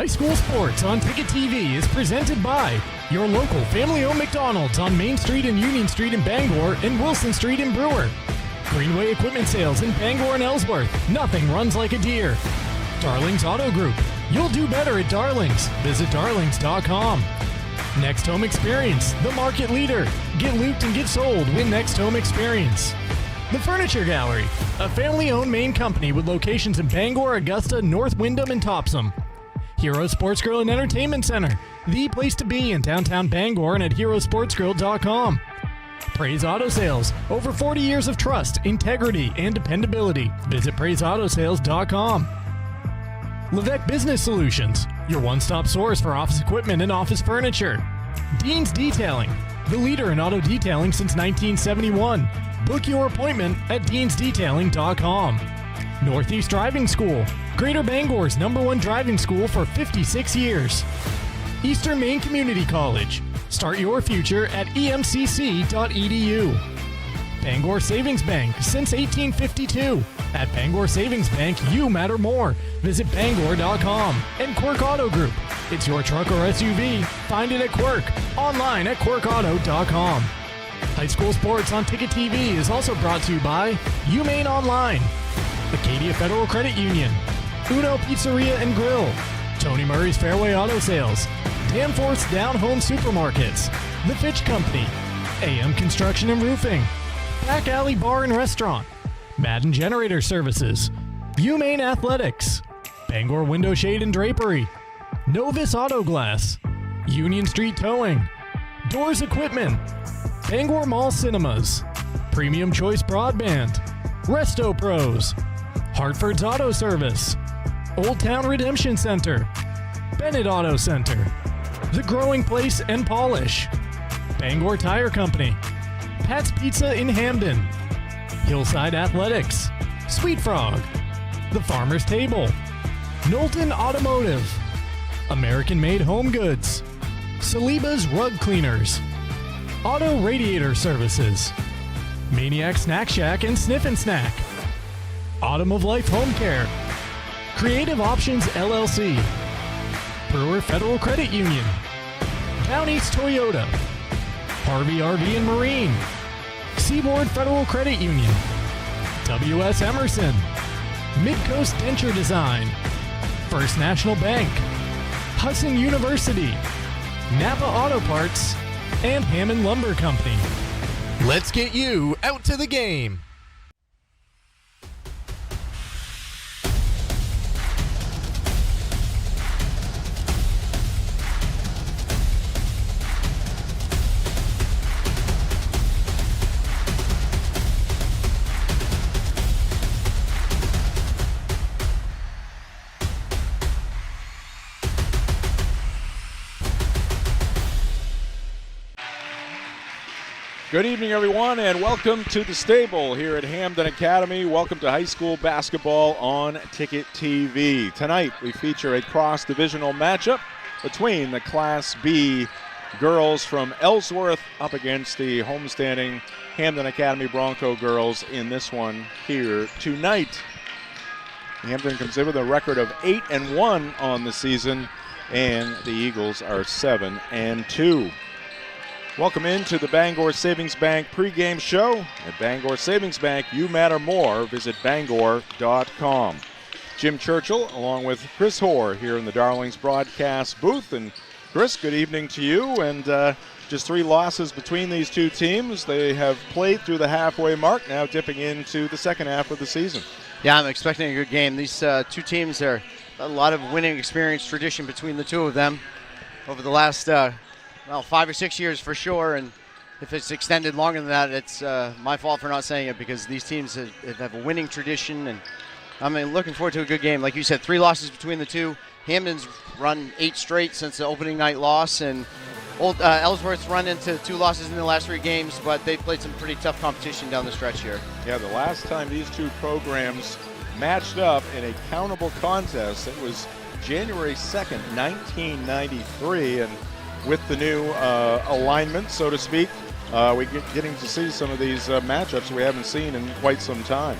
High school sports on Ticket TV is presented by your local family-owned McDonald's on Main Street and Union Street in Bangor and Wilson Street in Brewer. Greenway Equipment Sales in Bangor and Ellsworth. Nothing runs like a deer. Darlings Auto Group. You'll do better at Darlings. Visit darlings.com. Next Home Experience, the market leader. Get looped and get sold with Next Home Experience. The Furniture Gallery, a family-owned Maine company with locations in Bangor, Augusta, North Windham, and Topsom. Hero Sports Grill and Entertainment Center, the place to be in downtown Bangor and at herosportsgrill.com. Praise Auto Sales, over 40 years of trust, integrity, and dependability. Visit praiseautosales.com. Levesque Business Solutions, your one-stop source for office equipment and office furniture. Dean's Detailing, the leader in auto detailing since 1971. Book your appointment at deansdetailing.com. Northeast Driving School, Greater Bangor's #1 driving school for 56 years. Eastern Maine Community College, start your future at emcc.edu. Bangor Savings Bank, since 1852. At Bangor Savings Bank, you matter more. Visit bangor.com. And Quirk Auto Group. It's your truck or SUV. Find it at Quirk. Online at quirkauto.com. High school sports on Ticket TV is also brought to you by UMaine Online, Acadia Federal Credit Union, Uno Pizzeria and Grill, Tony Murray's Fairway Auto Sales, Danforth's Down Home Supermarkets, The Fitch Company, AM Construction and Roofing, Back Alley Bar and Restaurant, Madden Generator Services, UMaine Athletics, Bangor Window Shade and Drapery, Novus Auto Glass, Union Street Towing, Doors Equipment, Bangor Mall Cinemas, Premium Choice Broadband, Resto Pros, Hartford's Auto Service, Old Town Redemption Center, Bennett Auto Center, The Growing Place and Polish, Bangor Tire Company, Pat's Pizza in Hampden, Hillside Athletics, Sweet Frog, The Farmer's Table, Knowlton Automotive, American Made Home Goods, Saliba's Rug Cleaners, Auto Radiator Services, Maniac Snack Shack and Sniff and Snack, Autumn of Life Home Care, Creative Options LLC, Brewer Federal Credit Union, Down East Toyota, Harvey RV and Marine, Seaboard Federal Credit Union, W.S. Emerson, Midcoast Denture Design, First National Bank, Hudson University, Napa Auto Parts, and Hammond Lumber Company. Let's get you out to the game. Good evening, everyone, and welcome to the stable here at Hampden Academy. Welcome to high school basketball on Ticket TV. Tonight, we feature a cross-divisional matchup between the Class B girls from Ellsworth up against the homestanding Hampden Academy Bronco girls in this one here tonight. Hampden comes in with a record of 8-1 on the season, and the Eagles are 7-2. Welcome into the Bangor Savings Bank pregame show. At Bangor Savings Bank, you matter more. Visit bangor.com. Jim Churchill along with Chris Hoare here in the Darlings broadcast booth. And Chris, good evening to you. And just 3 losses between these two teams. They have played through the halfway mark, now dipping into the second half of the season. Yeah, I'm expecting a good game. These two teams are a lot of winning experience, tradition between the two of them over the last 5 or 6 years for sure, and if it's extended longer than that, it's my fault for not saying it, because these teams have a winning tradition, and I'm looking forward to a good game. Like you said, 3 losses between the two. Hampden's run 8 straight since the opening night loss, and Ellsworth's run into 2 losses in the last 3 games, but they've played some pretty tough competition down the stretch here. Yeah, the last time these two programs matched up in a countable contest, it was January 2nd, 1993, and with the new alignment, so to speak, we're getting to see some of these matchups we haven't seen in quite some time.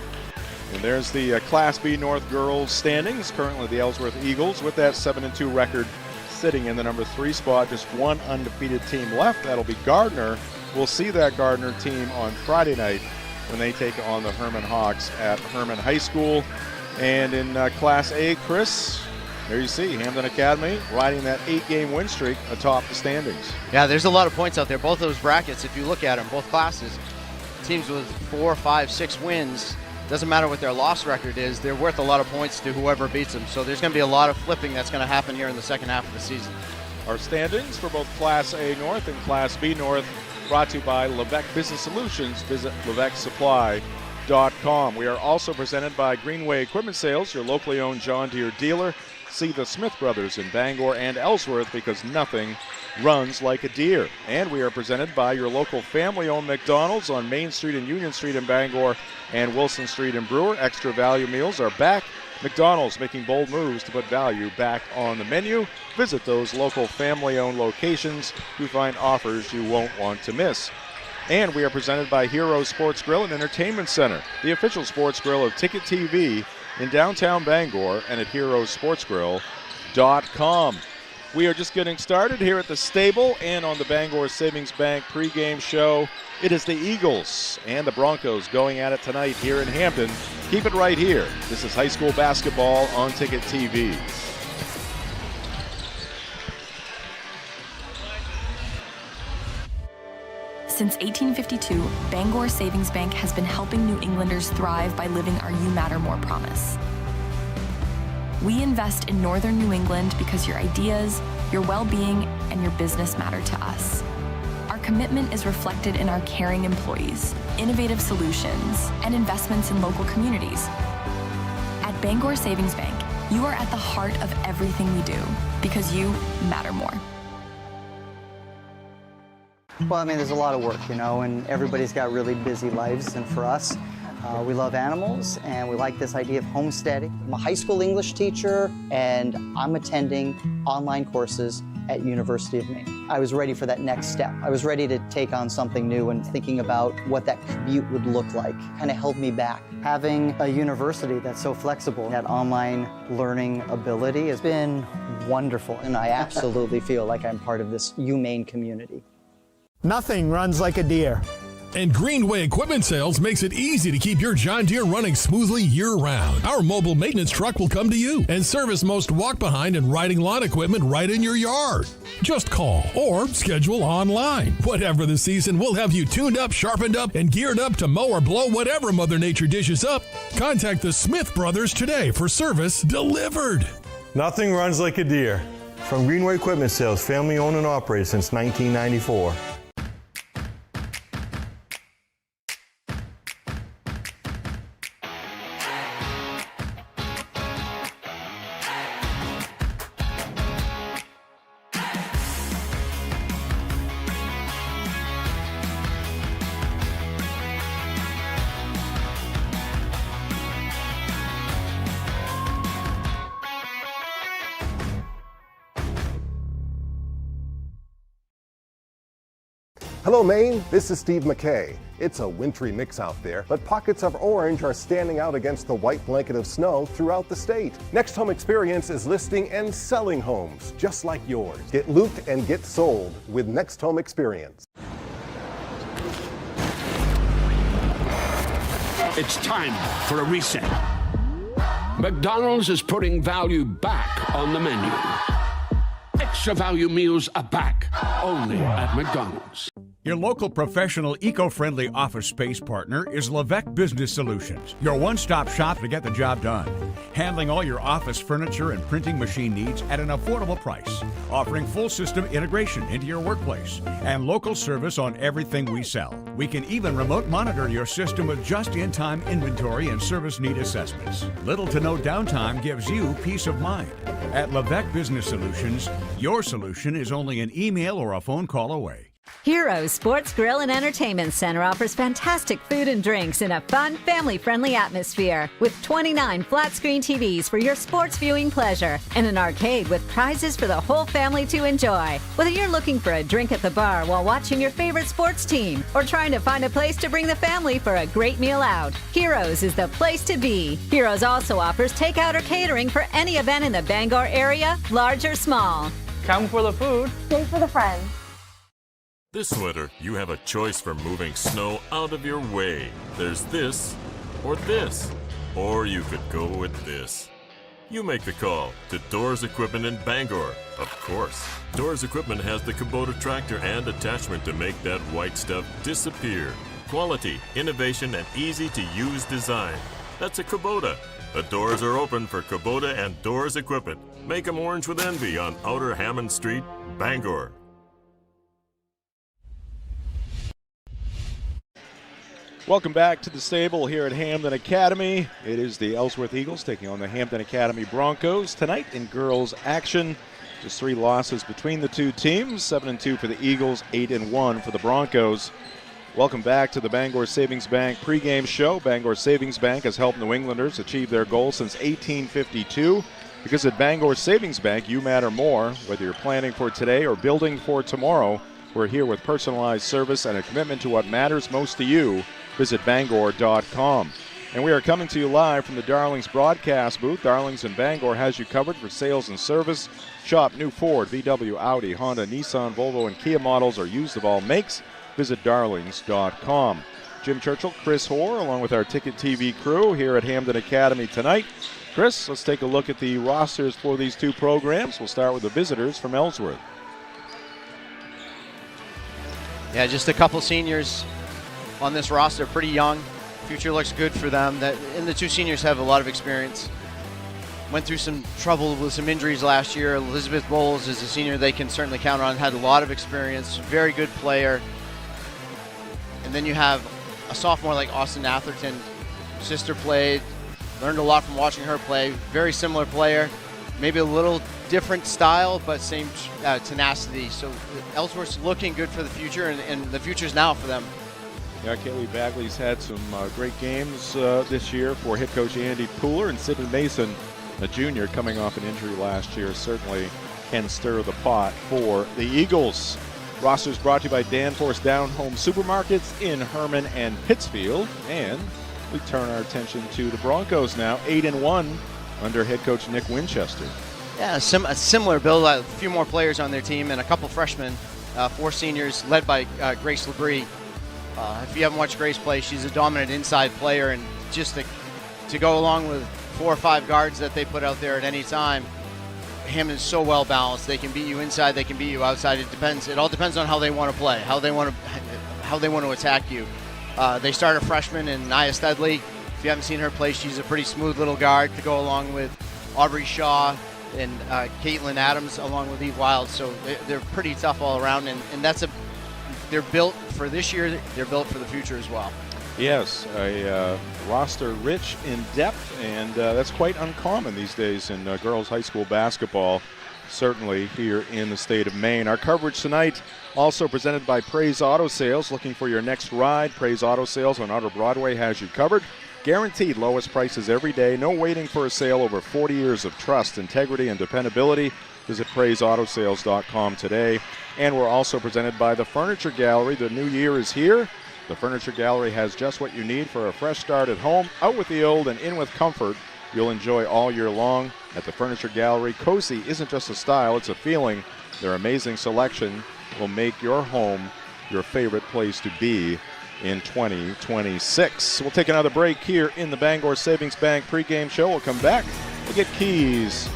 And there's the Class B North girls standings. Currently the Ellsworth Eagles with that 7-2 record sitting in the number 3 spot. Just one undefeated team left. That'll be Gardner. We'll see that Gardner team on Friday night when they take on the Herman Hawks at Herman High School. And in Class A, Chris, there you see Hampden Academy riding that 8-game win streak atop the standings. Yeah, there's a lot of points out there. Both those brackets, if you look at them, both classes, teams with 4, 5, 6 wins, doesn't matter what their loss record is, they're worth a lot of points to whoever beats them. So there's going to be a lot of flipping that's going to happen here in the second half of the season. Our standings for both Class A North and Class B North brought to you by Levesque Business Solutions. Visit LevesqueSupply.com. We are also presented by Greenway Equipment Sales, your locally owned John Deere dealer. See the Smith brothers in Bangor and Ellsworth because nothing runs like a Deere. And we are presented by your local family-owned McDonald's on Main Street and Union Street in Bangor and Wilson Street in Brewer. Extra value meals are back. McDonald's making bold moves to put value back on the menu. Visit those local family-owned locations to find offers you won't want to miss. And we are presented by Hero Sports Grill and Entertainment Center, the official sports grill of Ticket TV in downtown Bangor and at herosportsgrill.com. We are just getting started here at the stable and on the Bangor Savings Bank pregame show. It is the Eagles and the Broncos going at it tonight here in Hampden. Keep it right here. This is high school basketball on Ticket TV. Since 1852, Bangor Savings Bank has been helping New Englanders thrive by living our You Matter More promise. We invest in Northern New England because your ideas, your well-being, and your business matter to us. Our commitment is reflected in our caring employees, innovative solutions, and investments in local communities. At Bangor Savings Bank, you are at the heart of everything we do because you matter more. Well, I mean, there's a lot of work, and everybody's got really busy lives. And for us, we love animals, and we like this idea of homesteading. I'm a high school English teacher, and I'm attending online courses at University of Maine. I was ready for that next step. I was ready to take on something new, and thinking about what that commute would look like kind of held me back. Having a university that's so flexible, that online learning ability has been wonderful, and I absolutely feel like I'm part of this UMaine community. Nothing runs like a Deere. And Greenway Equipment Sales makes it easy to keep your John Deere running smoothly year-round. Our mobile maintenance truck will come to you and service most walk-behind and riding lawn equipment right in your yard. Just call or schedule online. Whatever the season, we'll have you tuned up, sharpened up, and geared up to mow or blow whatever Mother Nature dishes up. Contact the Smith brothers today for service delivered. Nothing runs like a Deere. From Greenway Equipment Sales, family owned and operated since 1994. Hello Maine, this is Steve McKay. It's a wintry mix out there, but pockets of orange are standing out against the white blanket of snow throughout the state. Next Home Experience is listing and selling homes just like yours. Get looped and get sold with Next Home Experience. It's time for a reset. McDonald's is putting value back on the menu. Extra value meals are back, only at McDonald's. Your local professional, eco-friendly office space partner is Levesque Business Solutions, your one-stop shop to get the job done. Handling all your office furniture and printing machine needs at an affordable price. Offering full system integration into your workplace and local service on everything we sell. We can even remote monitor your system with just-in-time inventory and service need assessments. Little to no downtime gives you peace of mind. At Levesque Business Solutions, your solution is only an email or a phone call away. Heroes Sports Grill and Entertainment Center offers fantastic food and drinks in a fun, family-friendly atmosphere with 29 flat-screen TVs for your sports viewing pleasure and an arcade with prizes for the whole family to enjoy. Whether you're looking for a drink at the bar while watching your favorite sports team or trying to find a place to bring the family for a great meal out, Heroes is the place to be. Heroes also offers takeout or catering for any event in the Bangor area, large or small. Come for the food, stay for the friends. This winter, you have a choice for moving snow out of your way. There's this, or you could go with this. You make the call to Doors Equipment in Bangor. Of course, Doors Equipment has the Kubota tractor and attachment to make that white stuff disappear. Quality, innovation, and easy-to-use design. That's a Kubota. The doors are open for Kubota and Doors Equipment. Make them orange with envy on Outer Hammond Street, Bangor. Welcome back to the stable here at Hampden Academy. It is the Ellsworth Eagles taking on the Hampden Academy Broncos tonight in girls action. Just 3 losses between the two teams, 7-2 for the Eagles, 8-1 for the Broncos. Welcome back to the Bangor Savings Bank pregame show. Bangor Savings Bank has helped New Englanders achieve their goals since 1852. Because at Bangor Savings Bank, you matter more. Whether you're planning for today or building for tomorrow, we're here with personalized service and a commitment to what matters most to you. Visit Bangor.com. And we are coming to you live from the Darlings broadcast booth. Darlings in Bangor has you covered for sales and service. Shop new Ford, VW, Audi, Honda, Nissan, Volvo, and Kia models or used of all makes. Visit Darlings.com. Jim Churchill, Chris Hoare, along with our Ticket TV crew here at Hampden Academy tonight. Chris, let's take a look at the rosters for these two programs. We'll start with the visitors from Ellsworth. Yeah, just a couple seniors on this roster, pretty young. Future looks good for them. And the two seniors have a lot of experience. Went through some trouble with some injuries last year. Elizabeth Bowles is a senior they can certainly count on, had a lot of experience, very good player. And then you have a sophomore like Austin Atherton. Sister played, learned a lot from watching her play. Very similar player, maybe a little different style, but same tenacity. So Ellsworth's looking good for the future, and the future's now for them. Yeah, Kaylee Bagley's had some great games this year for head coach Andy Pooler, and Sidney Mason, a junior coming off an injury last year, certainly can stir the pot for the Eagles. Rosters brought to you by Danforth Down Home Supermarkets in Herman and Pittsfield. And we turn our attention to the Broncos now, 8-1 under head coach Nick Winchester. Yeah, a similar build, a few more players on their team and a couple freshmen, 4 seniors led by Grace Labrie. If you haven't watched Grace play, she's a dominant inside player, and just to go along with 4 or 5 guards that they put out there at any time, Hampden's so well balanced. They can beat you inside, they can beat you outside. It all depends on how they want to play, how they want to attack you. They start a freshman in Nia Studley. If you haven't seen her play, she's a pretty smooth little guard to go along with Aubrey Shaw and Caitlin Adams, along with Eve Wild. So they're pretty tough all around, and they're built for this year. They're built for the future as well. Yes, a roster rich in depth, and that's quite uncommon these days in girls high school basketball, certainly here in the state of Maine. Our coverage tonight also presented by Praise Auto Sales. Looking for your next ride? Praise Auto Sales on Outer Broadway has you covered. Guaranteed lowest prices every day. No waiting for a sale. Over 40 years of trust, integrity, and dependability. Visit PraiseAutoSales.com today. And we're also presented by the Furniture Gallery. The new year is here. The Furniture Gallery has just what you need for a fresh start at home. Out with the old and in with comfort. You'll enjoy all year long at the Furniture Gallery. Cozy isn't just a style, it's a feeling. Their amazing selection will make your home your favorite place to be in 2026. We'll take another break here in the Bangor Savings Bank pregame show. We'll come back. We'll get keys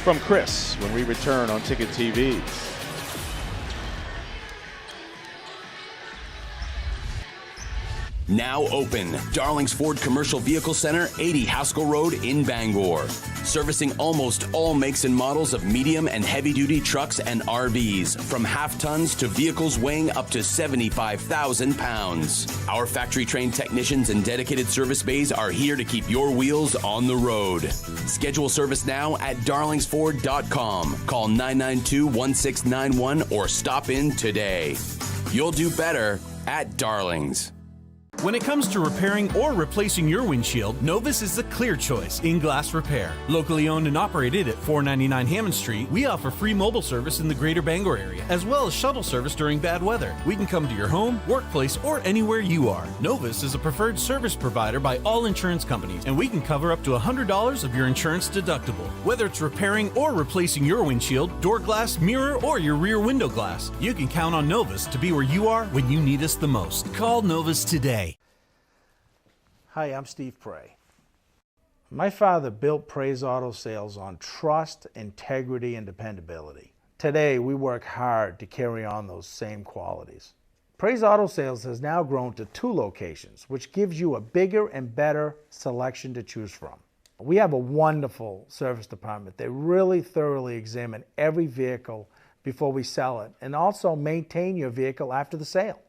from Chris when we return on Ticket TV. Now open, Darlings Ford Commercial Vehicle Center, 80 Haskell Road in Bangor. Servicing almost all makes and models of medium and heavy-duty trucks and RVs, from half-tons to vehicles weighing up to 75,000 pounds. Our factory-trained technicians and dedicated service bays are here to keep your wheels on the road. Schedule service now at darlingsford.com. Call 992-1691 or stop in today. You'll do better at Darlings. When it comes to repairing or replacing your windshield, Novus is the clear choice in glass repair. Locally owned and operated at 499 Hammond Street, we offer free mobile service in the greater Bangor area, as well as shuttle service during bad weather. We can come to your home, workplace, or anywhere you are. Novus is a preferred service provider by all insurance companies, and we can cover up to $100 of your insurance deductible. Whether it's repairing or replacing your windshield, door glass, mirror, or your rear window glass, you can count on Novus to be where you are when you need us the most. Call Novus today. Hi, I'm Steve Prey. My father built Prey's Auto Sales on trust, integrity, and dependability. Today, we work hard to carry on those same qualities. Prey's Auto Sales has now grown to 2 locations, which gives you a bigger and better selection to choose from. We have a wonderful service department. They really thoroughly examine every vehicle before we sell it and also maintain your vehicle after the sale.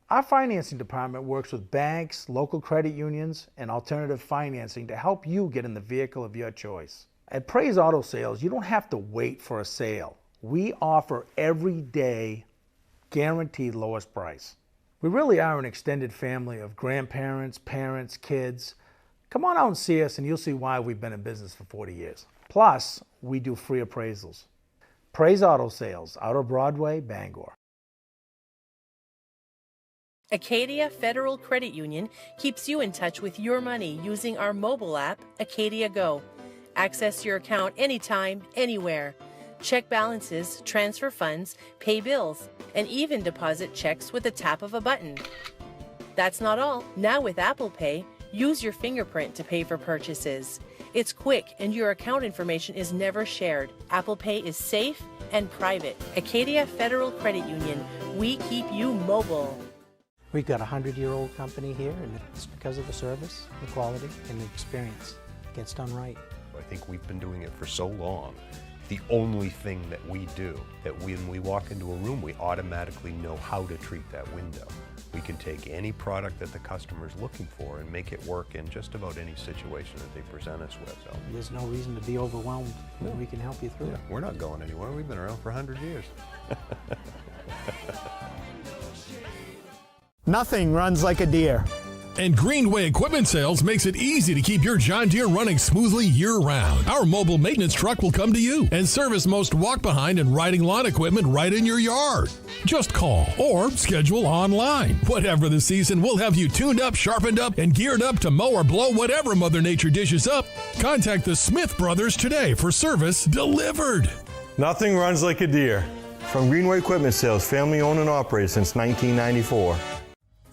Our financing department works with banks, local credit unions, and alternative financing to help you get in the vehicle of your choice. At Prey's Auto Sales, you don't have to wait for a sale. We offer every day guaranteed lowest price. We really are an extended family of grandparents, parents, kids. Come on out and see us and you'll see why we've been in business for 40 years. Plus, we do free appraisals. Prey's Auto Sales, out of Broadway, Bangor. Acadia Federal Credit Union keeps you in touch with your money using our mobile app, Acadia Go. Access your account anytime, anywhere. Check balances, transfer funds, pay bills, and even deposit checks with the tap of a button. That's not all. Now with Apple Pay, use your fingerprint to pay for purchases. It's quick and your account information is never shared. Apple Pay is safe and private. Acadia Federal Credit Union. We keep you mobile. We've got a 100-year-old company here, and it's because of the service, the quality, and the experience. It gets done right. I think we've been doing it for so long. The only thing that we do, that when we walk into a room, we automatically know how to treat that window. We can take any product that the customer's looking for and make it work in just about any situation that they present us with. So there's no reason to be overwhelmed. We can help you through it. We're not going anywhere. We've been around for 100 years. Nothing runs like a deer. And Greenway Equipment Sales makes it easy to keep your John Deere running smoothly year-round. Our mobile maintenance truck will come to you and service most walk-behind and riding lawn equipment right in your yard. Just call or schedule online. Whatever the season, we'll have you tuned up, sharpened up, and geared up to mow or blow whatever Mother Nature dishes up. Contact the Smith Brothers today for service delivered. Nothing runs like a deer. From Greenway Equipment Sales, family owned and operated since 1994.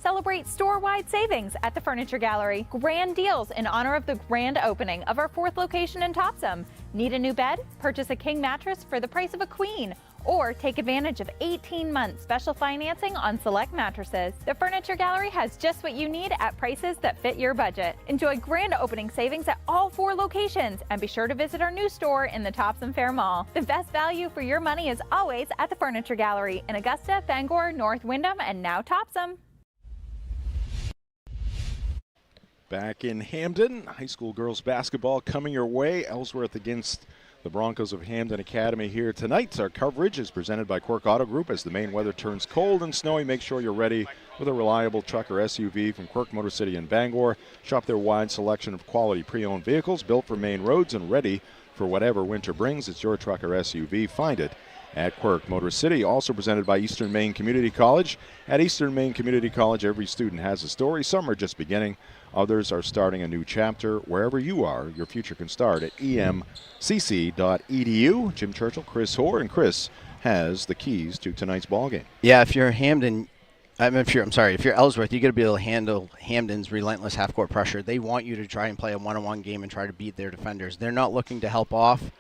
Celebrate store-wide savings at the Furniture Gallery. Grand deals in honor of the grand opening of our 4th location in Topsom. Need a new bed? Purchase a king mattress for the price of a queen. Or take advantage of 18-month special financing on select mattresses. The Furniture Gallery has just what you need at prices that fit your budget. Enjoy grand opening savings at all 4 locations, and be sure to visit our new store in the Topsom Fair Mall. The best value for your money is always at the Furniture Gallery in Augusta, Bangor, North Windham, and now Topsom. Back in Hampden, high school girls basketball coming your way. Ellsworth against the Broncos of Hampden Academy here tonight. Our coverage is presented by Quirk Auto Group. As the Maine weather turns cold and snowy, make sure you're ready with a reliable truck or SUV from Quirk Motor City in Bangor. Shop their wide selection of quality pre-owned vehicles built for Maine roads and ready for whatever winter brings. It's your truck or SUV. Find it at Quirk Motor City. Also presented by Eastern Maine Community College. At Eastern Maine Community College, every student has a story. Some are just beginning. Others are starting a new chapter. Wherever you are, your future can start at emcc.edu. Jim Churchill, Chris Hoare, and Chris has the keys to tonight's ballgame. Yeah, if you're Hampden, if you're Ellsworth, you got to be able to handle Hampden's relentless half-court pressure. They want you to try and play a one-on-one game and try to beat their defenders. They're not looking to help off.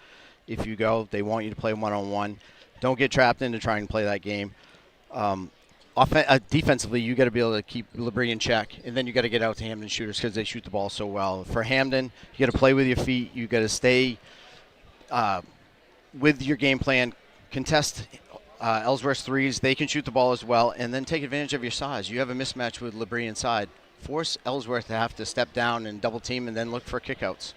If you go, they want you to play one-on-one. Don't get trapped into trying to play that game. Defensively, you got to be able to keep Labrie in check, and then you got to get out to Hampden shooters because they shoot the ball so well. For Hampden, you got to play with your feet. You got to stay with your game plan. Contest Ellsworth's threes. They can shoot the ball as well, and then take advantage of your size. You have a mismatch with Labrie inside. Force Ellsworth to have to step down and double team, and then look for kickouts.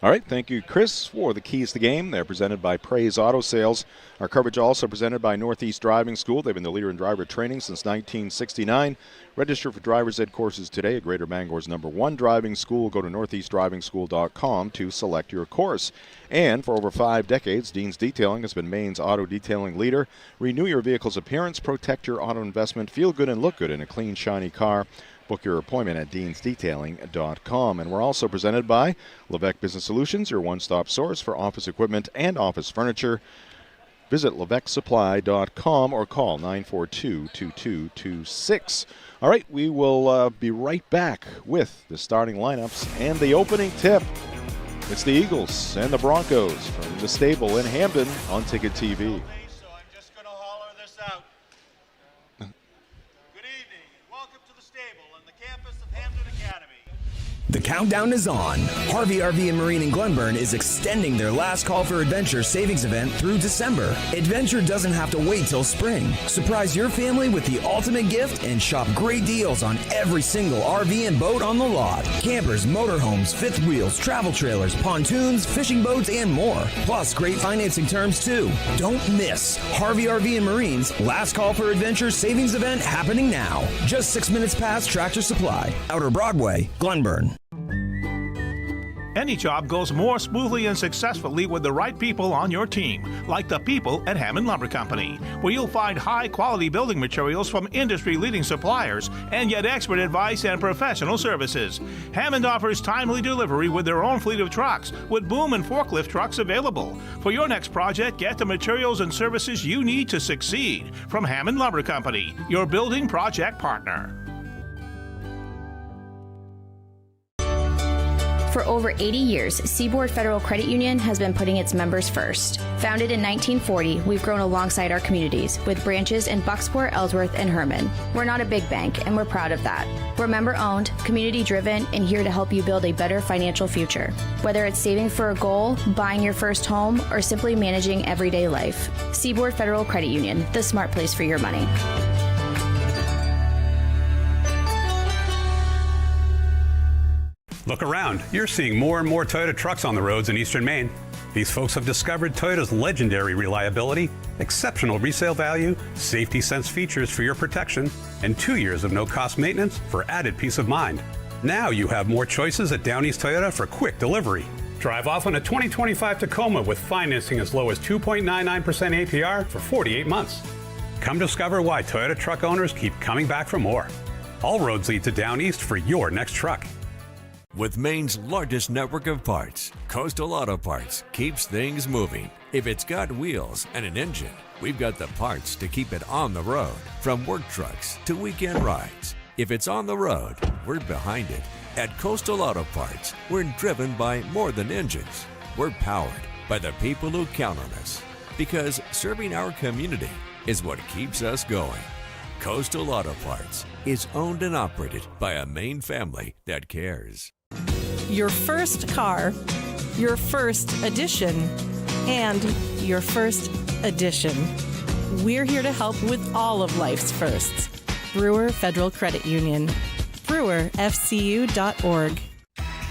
All right, thank you, Chris, for the keys to the game. They're presented by Praise Auto Sales. Our coverage also presented by Northeast Driving School. They've been the leader in driver training since 1969. Register for driver's ed courses today at Greater Bangor's #1 driving school. Go to northeastdrivingschool.com to select your course. And for over 5 decades, Dean's Detailing has been Maine's auto detailing leader. Renew your vehicle's appearance, protect your auto investment, feel good and look good in a clean, shiny car. Book your appointment at deansdetailing.com. And we're also presented by Levesque Business Solutions, your one-stop source for office equipment and office furniture. Visit levesquesupply.com or call 942-2226. All right, we will be right back with the starting lineups and the opening tip. It's the Eagles and the Broncos from the stable in Hampden on Ticket TV. The countdown is on. Harvey RV and Marine in Glenburn is extending their last call for adventure savings event through December. Adventure doesn't have to wait till spring. Surprise your family with the ultimate gift and shop great deals on every single RV and boat on the lot. Campers, motorhomes, fifth wheels, travel trailers, pontoons, fishing boats, and more. Plus great financing terms too. Don't miss Harvey RV and Marine's last call for adventure savings event happening now. Just 6 minutes past Tractor Supply, Outer Broadway, Glenburn. Any job goes more smoothly and successfully with the right people on your team, like the people at Hammond Lumber Company, where you'll find high-quality building materials from industry-leading suppliers and get expert advice and professional services. Hammond offers timely delivery with their own fleet of trucks, with boom and forklift trucks available. For your next project, get the materials and services you need to succeed from Hammond Lumber Company, your building project partner. For over 80 years, Seaboard Federal Credit Union has been putting its members first. Founded in 1940, we've grown alongside our communities with branches in Bucksport, Ellsworth, and Herman. We're not a big bank, and we're proud of that. We're member-owned, community-driven, and here to help you build a better financial future. Whether it's saving for a goal, buying your first home, or simply managing everyday life. Seaboard Federal Credit Union, the smart place for your money. Look around. You're seeing more and more Toyota trucks on the roads in eastern Maine. These folks have discovered Toyota's legendary reliability, exceptional resale value, safety sense features for your protection, and 2 years of no-cost maintenance for added peace of mind. Now you have more choices at Down East Toyota for quick delivery. Drive off on a 2025 Tacoma with financing as low as 2.99% APR for 48 months. Come discover why Toyota truck owners keep coming back for more. All roads lead to Down East for your next truck. With Maine's largest network of parts, Coastal Auto Parts keeps things moving. If it's got wheels and an engine, we've got the parts to keep it on the road, from work trucks to weekend rides. If it's on the road, we're behind it. At Coastal Auto Parts, we're driven by more than engines. We're powered by the people who count on us, because serving our community is what keeps us going. Coastal Auto Parts is owned and operated by a Maine family that cares. Your first car, your first edition, and your first edition. We're here to help with all of life's firsts. Brewer Federal Credit Union. BrewerFCU.org.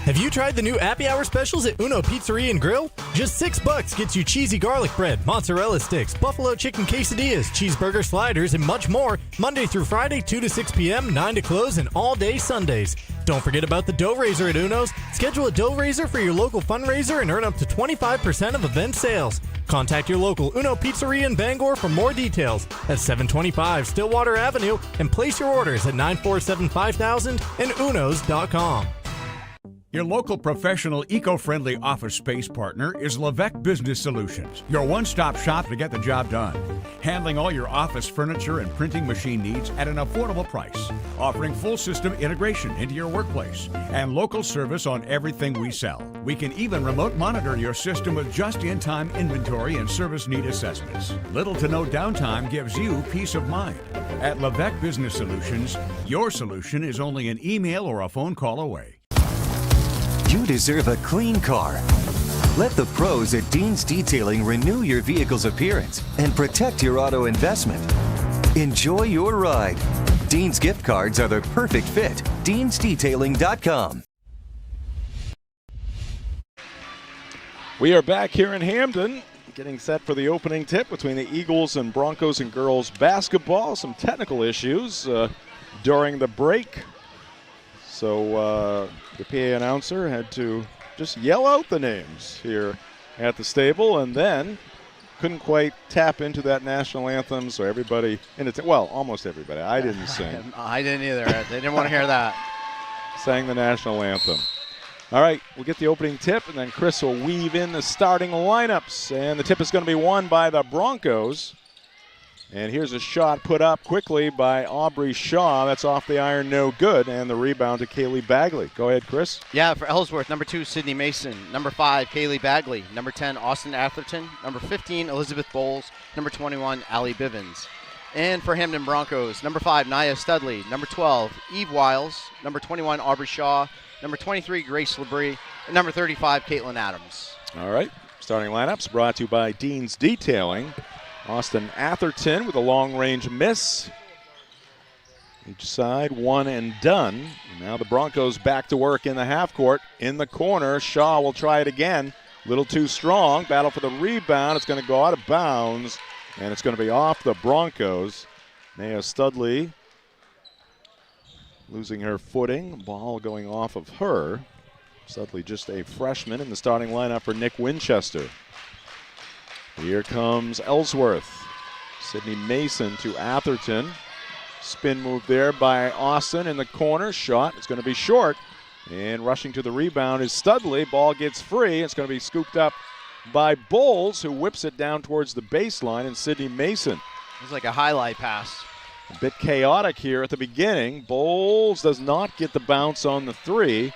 Have you tried the new Happy Hour specials at Uno Pizzeria and Grill? Just $6 gets you cheesy garlic bread, mozzarella sticks, buffalo chicken quesadillas, cheeseburger sliders, and much more, Monday through Friday, 2 to 6 p.m., 9 to close, and all day Sundays. Don't forget about the dough raiser at Uno's. Schedule a dough raiser for your local fundraiser and earn up to 25% of event sales. Contact your local Uno Pizzeria in Bangor for more details at 725 Stillwater Avenue and place your orders at 947-5000 and unos.com. Your local professional eco-friendly office space partner is Levesque Business Solutions, your one-stop shop to get the job done. Handling all your office furniture and printing machine needs at an affordable price. Offering full system integration into your workplace and local service on everything we sell. We can even remote monitor your system with just-in-time inventory and service need assessments. Little to no downtime gives you peace of mind. At Levesque Business Solutions, your solution is only an email or a phone call away. You deserve a clean car. Let the pros at Dean's Detailing renew your vehicle's appearance and protect your auto investment. Enjoy your ride. Dean's gift cards are the perfect fit. Dean'sDetailing.com. We are back here in Hampden, getting set for the opening tip between the Eagles and Broncos and girls basketball. Some technical issues during the break. So the PA announcer had to just yell out the names here at the stable, and then couldn't quite tap into that national anthem, so everybody, well, almost everybody. I didn't sing. I didn't either. They didn't want to hear that. Sang the national anthem. All right, we'll get the opening tip, and then Chris will weave in the starting lineups. And the tip is going to be won by the Broncos. And here's a shot put up quickly by Aubrey Shaw. That's off the iron, no good. And the rebound to Kaylee Bagley. Go ahead, Chris. Yeah, for Ellsworth, number 2, Sydney Mason. Number 5, Kaylee Bagley. Number 10, Austin Atherton. Number 15, Elizabeth Bowles. Number 21, Allie Bivens. And for Hampden Broncos, number 5, Nia Studley. Number 12, Eve Wiles. Number 21, Aubrey Shaw. Number 23, Grace Labrie. And number 35, Caitlin Adams. All right, starting lineups brought to you by Dean's Detailing. Austin Atherton with a long-range miss. Each side, one and done. Now the Broncos back to work in the half court. In the corner, Shaw will try it again. Little too strong. Battle for the rebound. It's going to go out of bounds, and it's going to be off the Broncos. Nia Studley losing her footing. Ball going off of her. Studley just a freshman in the starting lineup for Nick Winchester. Here comes Ellsworth. Sydney Mason to Atherton. Spin move there by Austin in the corner. Shot. It's going to be short. And rushing to the rebound is Studley. Ball gets free. It's going to be scooped up by Bowles, who whips it down towards the baseline, and Sydney Mason. It was like a highlight pass. A bit chaotic here at the beginning. Bowles does not get the bounce on the three.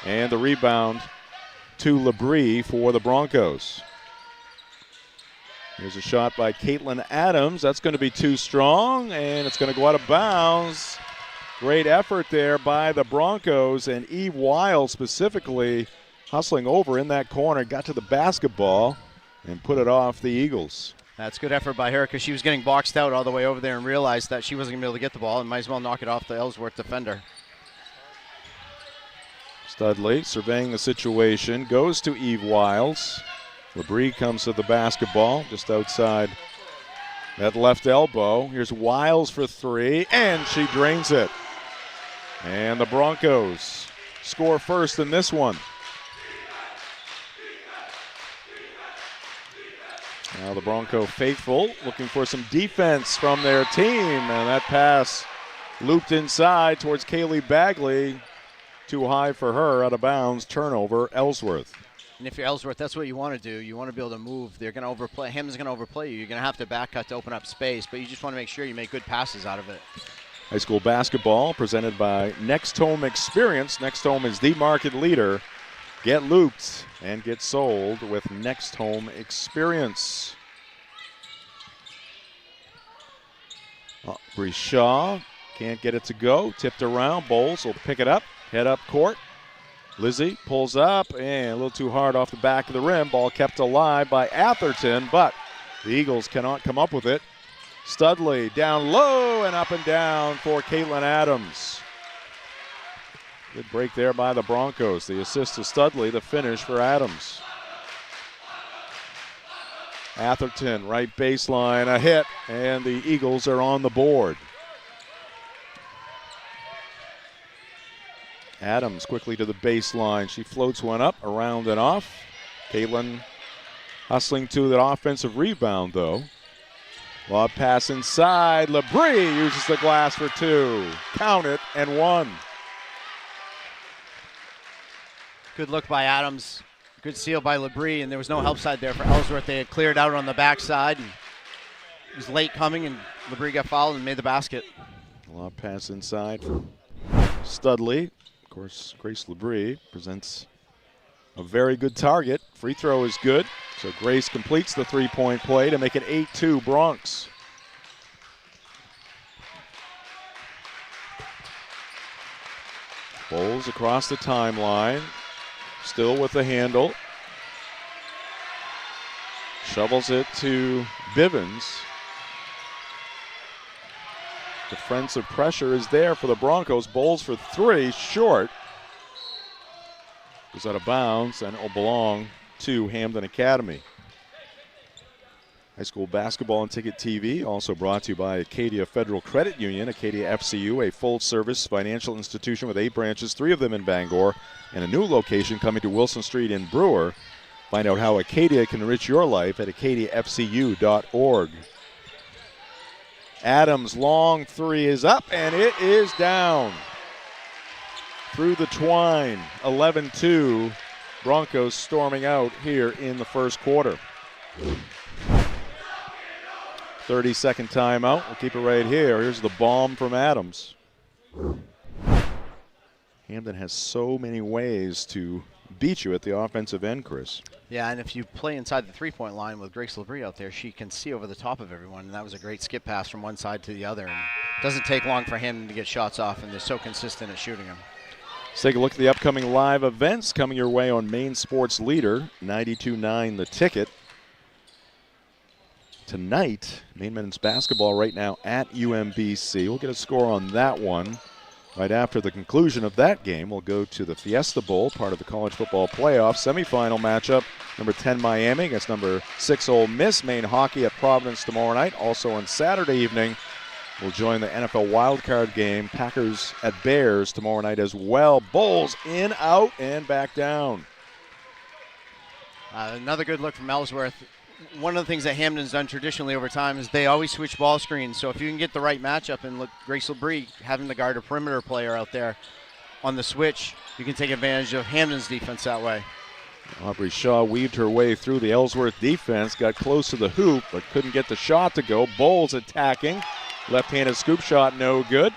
And the rebound to Labrie for the Broncos. Here's a shot by Caitlin Adams. That's going to be too strong, and it's going to go out of bounds. Great effort there by the Broncos, and Eve Wiles specifically hustling over in that corner, got to the basketball and put it off the Eagles. That's good effort by her because she was getting boxed out all the way over there and realized that she wasn't going to be able to get the ball and might as well knock it off the Ellsworth defender. Studley surveying the situation, goes to Eve Wiles. Labrie comes to the basketball just outside that left elbow. Here's Wiles for three, and she drains it. And the Broncos score first in this one. Now the Bronco faithful looking for some defense from their team, and that pass looped inside towards Kaylee Bagley. Too high for her, out of bounds, turnover, Ellsworth. And if you're Ellsworth, that's what you want to do. You want to be able to move. They're going to overplay. Hamden's going to overplay you. You're going to have to back cut to open up space, but you just want to make sure you make good passes out of it. High school basketball presented by Next Home Experience. Next Home is the market leader. Get looped and get sold with Next Home Experience. Aubrey Shaw can't get it to go. Tipped around. Bowles will pick it up. Head up court. Lizzie pulls up and a little too hard off the back of the rim. Ball kept alive by Atherton, but the Eagles cannot come up with it. Studley down low and up and down for Caitlin Adams. Good break there by the Broncos. The assist to Studley, the finish for Adams. Atherton, right baseline, a hit, and the Eagles are on the board. Adams quickly to the baseline. She floats one up, around and off. Caitlin hustling to the offensive rebound, though. Lob pass inside. Labrie uses the glass for two. Count it and one. Good look by Adams. Good steal by Labrie, and there was no help side there for Ellsworth. They had cleared out on the backside. And it was late coming, and Labrie got fouled and made the basket. Lob pass inside for Studley. Of course, Grace Labrie presents a very good target. Free throw is good, so Grace completes the three-point play to make it 8-2 Bronx. Bowles across the timeline, still with the handle. Shovels it to Bivens. Defensive pressure is there for the Broncos. Bowles for three, short. Goes out of bounds, and it will belong to Hampden Academy. High school basketball on Ticket TV, also brought to you by Acadia Federal Credit Union. Acadia FCU, a full-service financial institution with 8 branches, 3 of them in Bangor, and a new location coming to Wilson Street in Brewer. Find out how Acadia can enrich your life at acadiafcu.org. Adams' long 3 is up, and it is down. Through the twine, 11-2. Broncos storming out here in the first quarter. 30-second timeout. We'll keep it right here. Here's the bomb from Adams. Hampden has so many ways to beat you at the offensive end, Chris. Yeah, and if you play inside the three-point line with Grace Labrie out there, she can see over the top of everyone, and that was a great skip pass from one side to the other. And it doesn't take long for Hampden to get shots off, and they're so consistent at shooting them. Let's take a look at the upcoming live events coming your way on Maine Sports Leader, 92.9 The Ticket. Tonight, Maine men's basketball right now at UMBC. We'll get a score on that one. Right after the conclusion of that game, we'll go to the Fiesta Bowl, part of the college football playoff semifinal matchup. Number 10 Miami against number 6 Ole Miss. Maine hockey at Providence tomorrow night. Also on Saturday evening, we'll join the NFL wildcard game. Packers at Bears tomorrow night as well. Bulls in, out, and back down. Another good look from Ellsworth. One of the things that Hampden's done traditionally over time is they always switch ball screens. So if you can get the right matchup and look, Grace Labrie having to guard a perimeter player out there on the switch, you can take advantage of Hampden's defense that way. Aubrey Shaw weaved her way through the Ellsworth defense, got close to the hoop, but couldn't get the shot to go. Bowles attacking. Left-handed scoop shot, no good.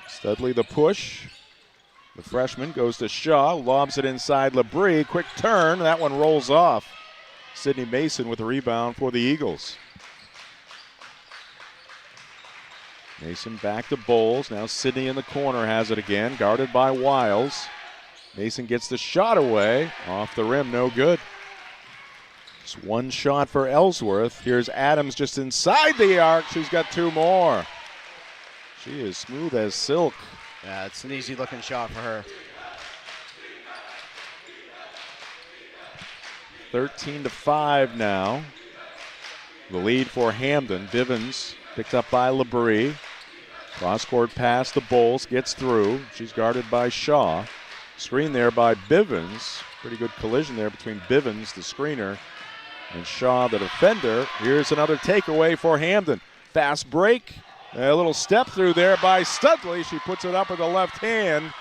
Studley the push. The freshman goes to Shaw, lobs it inside Labrie. Quick turn, that one rolls off. Sydney Mason with a rebound for the Eagles. Mason back to Bowles. Now Sydney in the corner has it again, guarded by Wiles. Mason gets the shot away. Off the rim, no good. Just one shot for Ellsworth. Here's Adams just inside the arc. She's got 2 more. She is smooth as silk. Yeah, it's an easy-looking shot for her. 13-5 now. The lead for Hampden. Bivens picked up by Labrie. Cross-court pass to Bowles, gets through. She's guarded by Shaw. Screen there by Bivens. Pretty good collision there between Bivens, the screener, and Shaw, the defender. Here's another takeaway for Hampden. Fast break. A little step through there by Studley. She puts it up with the left hand.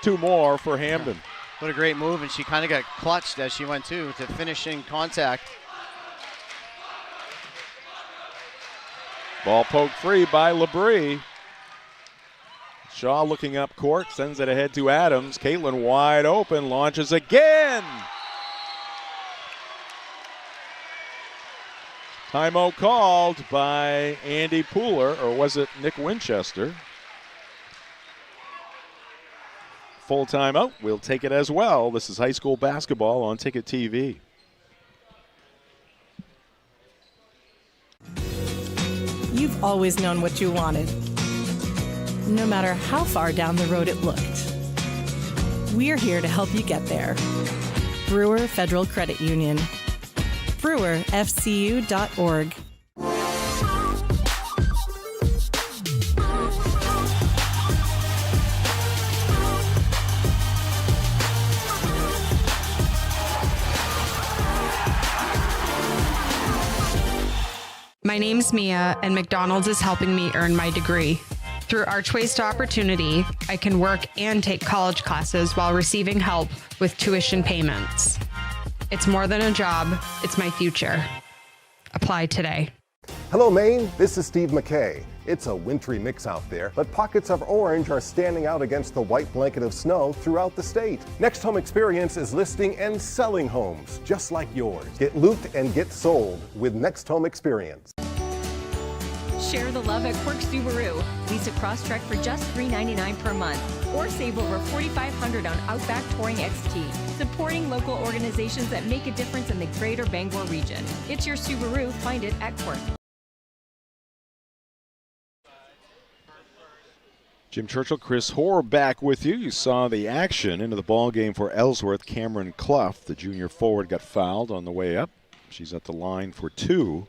2 more for Hampden. What a great move, and she kind of got clutched as she went to finishing contact. Ball poked free by Labrie. Shaw looking up court, sends it ahead to Adams. Caitlin wide open, launches again. Timeout called by Andy Pooler, or was it Nick Winchester? Full timeout. We'll take it as well. This is high school basketball on Ticket TV. You've always known what you wanted, no matter how far down the road it looked. We're here to help you get there. Brewer Federal Credit Union. BrewerFCU.org. My name's Mia, and McDonald's is helping me earn my degree. Through Archways to Opportunity, I can work and take college classes while receiving help with tuition payments. It's more than a job, it's my future. Apply today. Hello, Maine. This is Steve McKay. It's a wintry mix out there, but pockets of orange are standing out against the white blanket of snow throughout the state. Next Home Experience is listing and selling homes just like yours. Get looped and get sold with Next Home Experience. Share the love at Quirk Subaru. Lease a Crosstrek for just $399 per month, or save over $4,500 on Outback Touring XT. Supporting local organizations that make a difference in the greater Bangor region. It's your Subaru. Find it at Quirk. Jim Churchill, Chris Hoare back with you. You saw the action into the ball game for Ellsworth. Cameron Clough, the junior forward, got fouled on the way up. She's at the line for 2.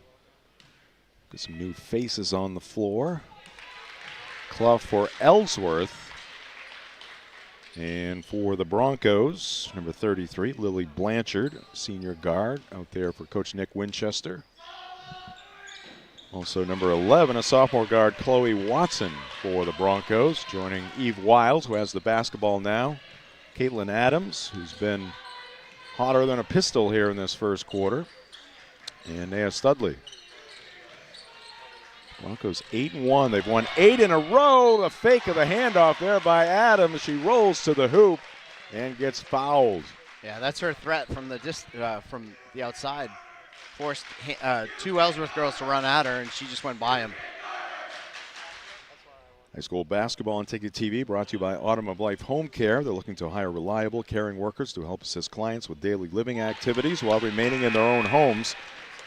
Got some new faces on the floor. Clough for Ellsworth. And for the Broncos, number 33, Lily Blanchard, senior guard, out there for Coach Nick Winchester. Also number 11, a sophomore guard, Chloe Watson for the Broncos, joining Eve Wiles, who has the basketball now. Caitlin Adams, who's been hotter than a pistol here in this first quarter. And Naya Studley. Broncos 8-1. They've won 8 in a row. The fake of the handoff there by Adams. She rolls to the hoop and gets fouled. Yeah, that's her threat from the outside. Forced 2 Ellsworth girls to run at her, and she just went by them. High school basketball on Ticket TV brought to you by Autumn of Life Home Care. They're looking to hire reliable, caring workers to help assist clients with daily living activities while remaining in their own homes.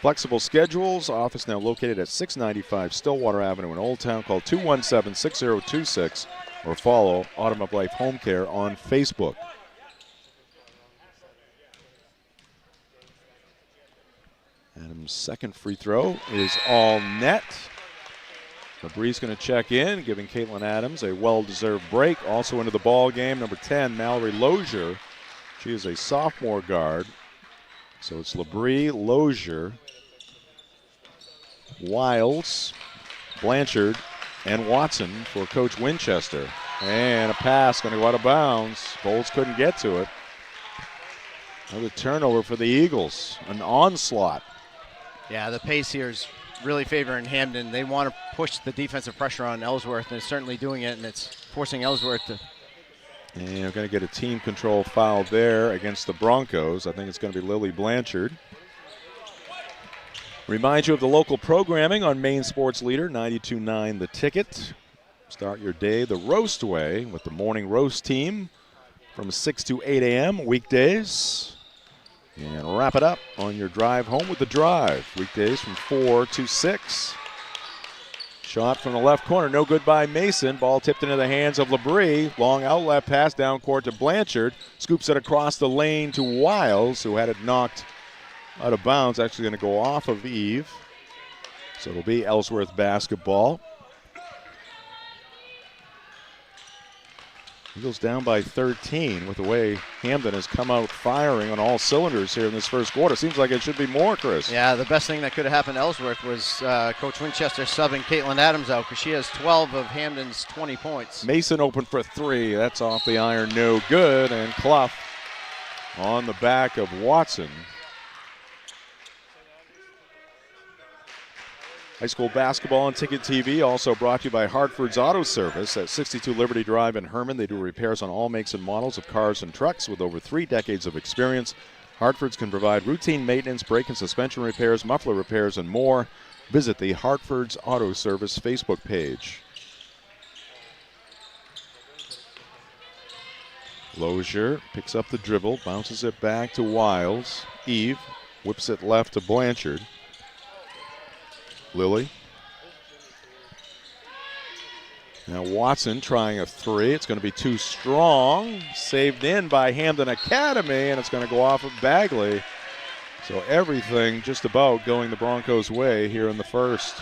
Flexible schedules. Office now located at 695 Stillwater Avenue in Old Town. Call 217-6026 or follow Autumn of Life Home Care on Facebook. Adams' second free throw is all net. Labree's going to check in, giving Caitlin Adams a well-deserved break. Also into the ball game, number 10, Mallory Lozier. She is a sophomore guard. So it's Labree, Lozier, Wiles, Blanchard, and Watson for Coach Winchester. And a pass going to go out of bounds. Bowles couldn't get to it. Another turnover for the Eagles. An onslaught. Yeah, the pace here is really favoring Hampden. They want to push the defensive pressure on Ellsworth, and it's certainly doing it, and it's forcing Ellsworth to. And we're going to get a team control foul there against the Broncos. I think it's going to be Lily Blanchard. Remind you of the local programming on Maine Sports Leader, 92.9 The Ticket. Start your day the roast way with the morning roast team from 6 to 8 a.m. weekdays. And wrap it up on your drive home with The Drive. Weekdays from 4 to 6. Shot from the left corner, no good by Mason. Ball tipped into the hands of Labree. Long outlet pass down court to Blanchard. Scoops it across the lane to Wiles, who had it knocked out of bounds. Actually going to go off of Eve. So it'll be Ellsworth basketball. Eagles down by 13 with the way Hampden has come out firing on all cylinders here in this first quarter. Seems like it should be more, Chris. Yeah, the best thing that could have happened to Ellsworth was Coach Winchester subbing Caitlin Adams out because she has 12 of Hampden's 20 points. Mason open for 3. That's off the iron, no good. And Clough on the back of Watson. High school basketball on Ticket TV also brought to you by Hartford's Auto Service at 62 Liberty Drive in Herman. They do repairs on all makes and models of cars and trucks with over 3 decades of experience. Hartford's can provide routine maintenance, brake and suspension repairs, muffler repairs, and more. Visit the Hartford's Auto Service Facebook page. Lozier picks up the dribble, bounces it back to Wiles. Eve whips it left to Blanchard. Lily. Now Watson trying a 3. It's going to be too strong. Saved in by Hampden Academy, and it's going to go off of Bagley. So everything just about going the Broncos' way here in the first.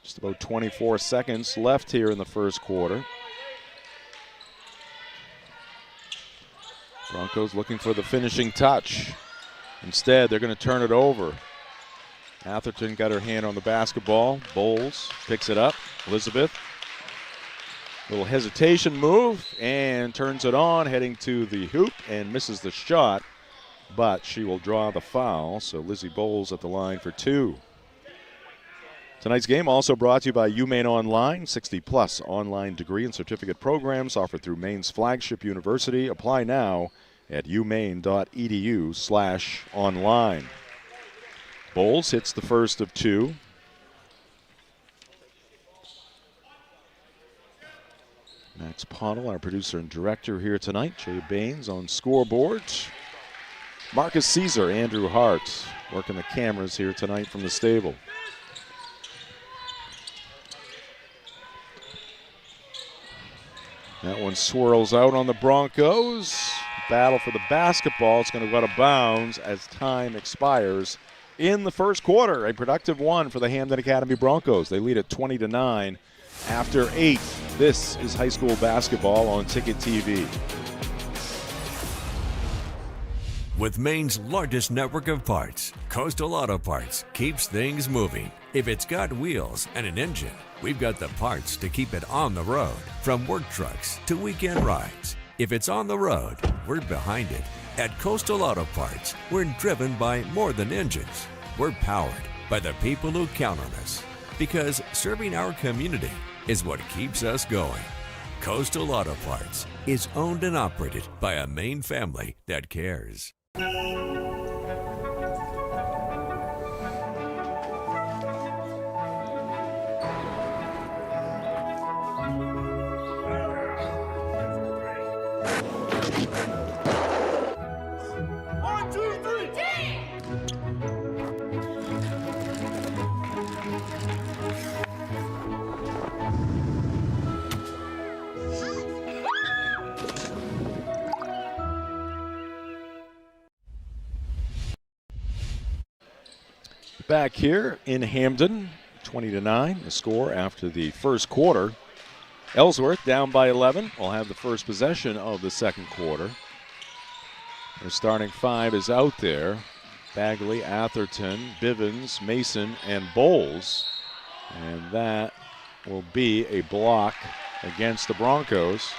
Just about 24 seconds left here in the first quarter. Broncos looking for the finishing touch. Instead, they're going to turn it over. Atherton got her hand on the basketball. Bowles picks it up. Elizabeth. Little hesitation move and turns it on, heading to the hoop and misses the shot. But she will draw the foul, so Lizzie Bowles at the line for 2. Tonight's game also brought to you by UMaine Online. 60-plus online degree and certificate programs offered through Maine's flagship university. Apply now at umaine.edu/online. Bowles hits the first of 2. Max Pottle, our producer and director here tonight. Jay Baines on scoreboard. Marcus Caesar, Andrew Hart working the cameras here tonight from the stable. That one swirls out on the Broncos. Battle for the basketball. It's going to go out of bounds as time expires in the first quarter. A productive one for the Hampden Academy Broncos. They lead at 20-9 after 8. This is high school basketball on Ticket TV. With Maine's largest network of parts, Coastal Auto Parts keeps things moving. If it's got wheels and an engine, we've got the parts to keep it on the road. From work trucks to weekend rides. If it's on the road, we're behind it. At Coastal Auto Parts, we're driven by more than engines. We're powered by the people who count on us. Because serving our community is what keeps us going. Coastal Auto Parts is owned and operated by a Maine family that cares. Back here in Hampden, 20-9, the score after the first quarter. Ellsworth down by 11 will have the first possession of the second quarter. Their starting 5 is out there. Bagley, Atherton, Bivens, Mason, and Bowles. And that will be a block against the Broncos.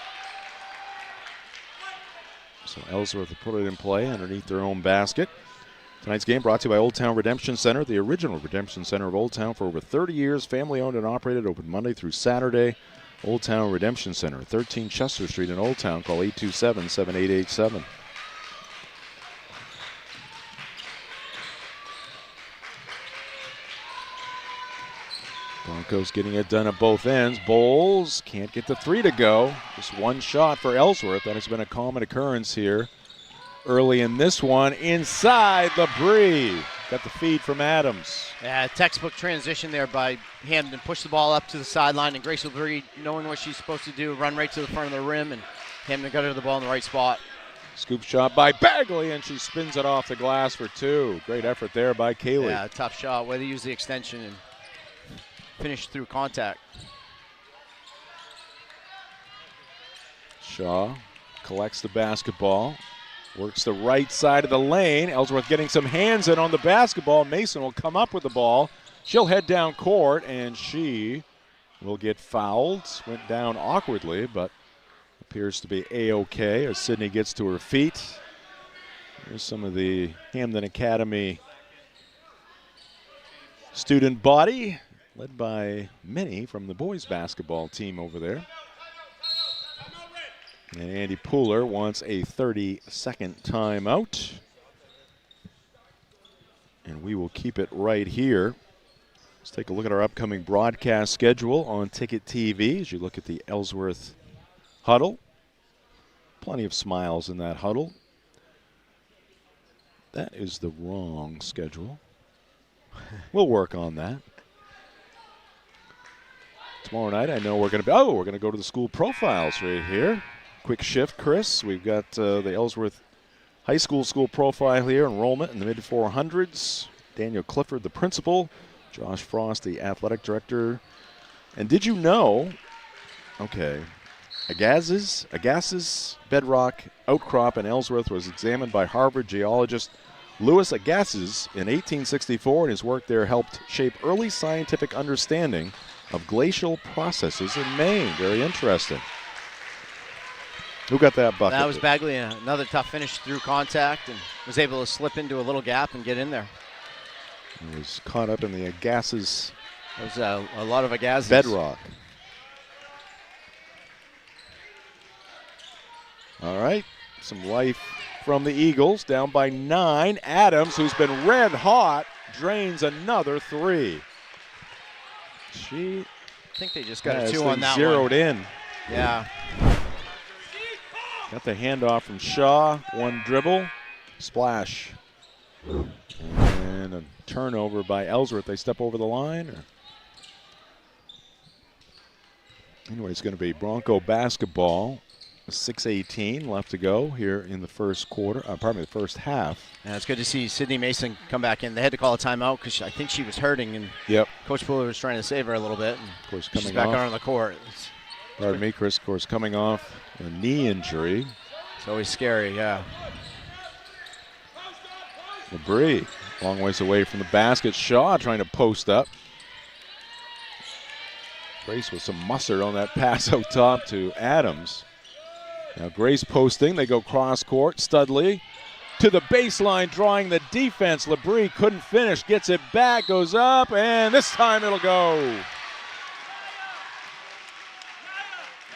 So Ellsworth will put it in play underneath their own basket. Tonight's game brought to you by Old Town Redemption Center, the original Redemption Center of Old Town for over 30 years. Family owned and operated, open Monday through Saturday. Old Town Redemption Center, 13 Chester Street in Old Town. Call 827-7887. Broncos getting it done at both ends. Bowles can't get the 3 to go. Just one shot for Ellsworth. That has been a common occurrence here early in this one. Inside, LeBrie. Got the feed from Adams. Yeah, textbook transition there by Hampden. Push the ball up to the sideline, and Grace LeBrie, knowing what she's supposed to do, run right to the front of the rim, and Hampden got her the ball in the right spot. Scoop shot by Bagley, and she spins it off the glass for 2. Great effort there by Kaylee. Yeah, tough shot. Way to use the extension and finish through contact. Shaw collects the basketball. Works the right side of the lane. Ellsworth getting some hands in on the basketball. Mason will come up with the ball. She'll head down court, and she will get fouled. Went down awkwardly, but appears to be A-OK as Sydney gets to her feet. Here's some of the Hampden Academy student body, led by many from the boys basketball team over there. And Andy Pooler wants a 30-second timeout. And we will keep it right here. Let's take a look at our upcoming broadcast schedule on Ticket TV as you look at the Ellsworth huddle. Plenty of smiles in that huddle. That is the wrong schedule. We'll work on that. Tomorrow night I know we're going to go to the school profiles right here. Quick shift, Chris. We've got the Ellsworth High School profile here, enrollment in the mid-400s. Daniel Clifford, the principal. Josh Frost, the athletic director. And did you know, Agassiz bedrock outcrop in Ellsworth was examined by Harvard geologist Louis Agassiz in 1864, and his work there helped shape early scientific understanding of glacial processes in Maine. Very interesting. Who got that bucket? That was Bagley. Another tough finish through contact, and was able to slip into a little gap and get in there. He was caught up in the Agassiz. There's a lot of Agassiz. Bedrock. All right, some life from the Eagles, down by 9. Adams, who's been red hot, drains another 3. I think they just got a 2 on that zeroed one. in. Yeah. Got the handoff from Shaw, one dribble, splash. And a turnover by Ellsworth. They step over the line. Anyway, it's going to be Bronco basketball. 6:18 left to go here in the first quarter. The first half. And it's good to see Sydney Mason come back in. They had to call a timeout because I think she was hurting, and Coach Puller was trying to save her a little bit. And of course, she's back on the court. Pardon me, Chris. Of course, coming off a knee injury. It's always scary, yeah. Labrie, long ways away from the basket. Shaw trying to post up. Grace with some mustard on that pass out top to Adams. Now Grace posting. They go cross court. Studley to the baseline, drawing the defense. Labrie couldn't finish. Gets it back, goes up, and this time it'll go.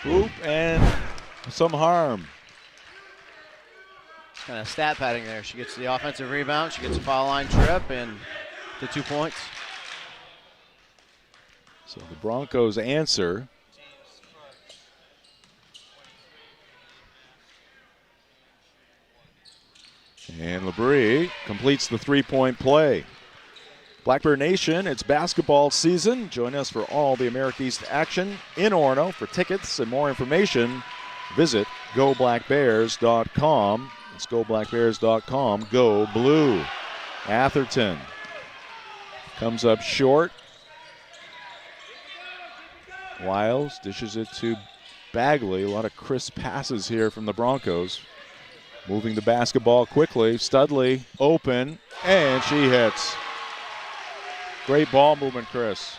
Oop, and some harm. Kind of stat padding there. She gets the offensive rebound. She gets a foul line trip and the 2 points. So the Broncos answer. And Labrie completes the three-point play. Blackbird Nation, it's basketball season. Join us for all the America East action in Orono. For tickets and more information, visit goblackbears.com. It's goblackbears.com. Go Blue. Atherton comes up short. Wiles dishes it to Bagley. A lot of crisp passes here from the Broncos. Moving the basketball quickly. Studley open, and she hits. Great ball movement, Chris.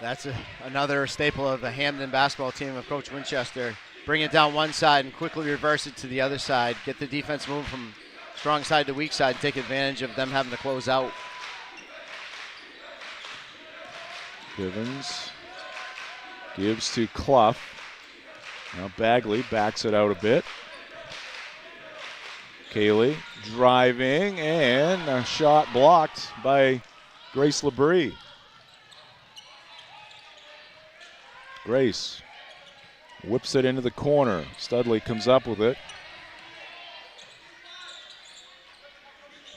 That's another staple of the Hampden basketball team of Coach Winchester. Bring it down one side and quickly reverse it to the other side. Get the defense moving from strong side to weak side. Take advantage of them having to close out. Givens gives to Clough. Now Bagley backs it out a bit. Kaylee driving, and a shot blocked by Grace Labrie. Grace whips it into the corner. Studley comes up with it.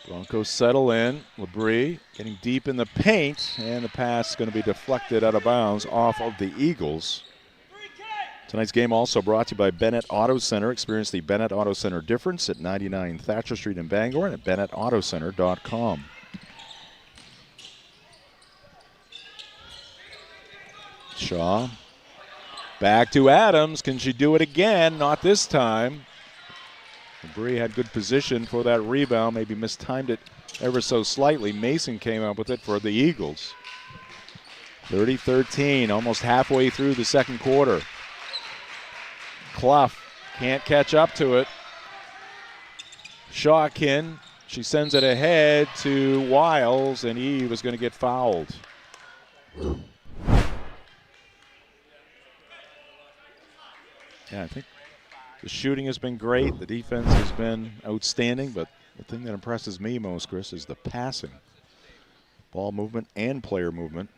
Broncos settle in. Labrie getting deep in the paint, and the pass is going to be deflected out of bounds off of the Eagles. Tonight's game also brought to you by Bennett Auto Center. Experience the Bennett Auto Center difference at 99 Thatcher Street in Bangor and at BennettAutoCenter.com. Shaw back to Adams. Can she do it again? Not this time. Labrie had good position for that rebound, maybe mistimed it ever so slightly. Mason came up with it for the Eagles. 30-13, almost halfway through the second quarter. Clough can't catch up to it. Shawkin, she sends it ahead to Wiles, and Eve is going to get fouled. Yeah, I think the shooting has been great. The defense has been outstanding, but the thing that impresses me most, Chris, is the passing. Ball movement and player movement.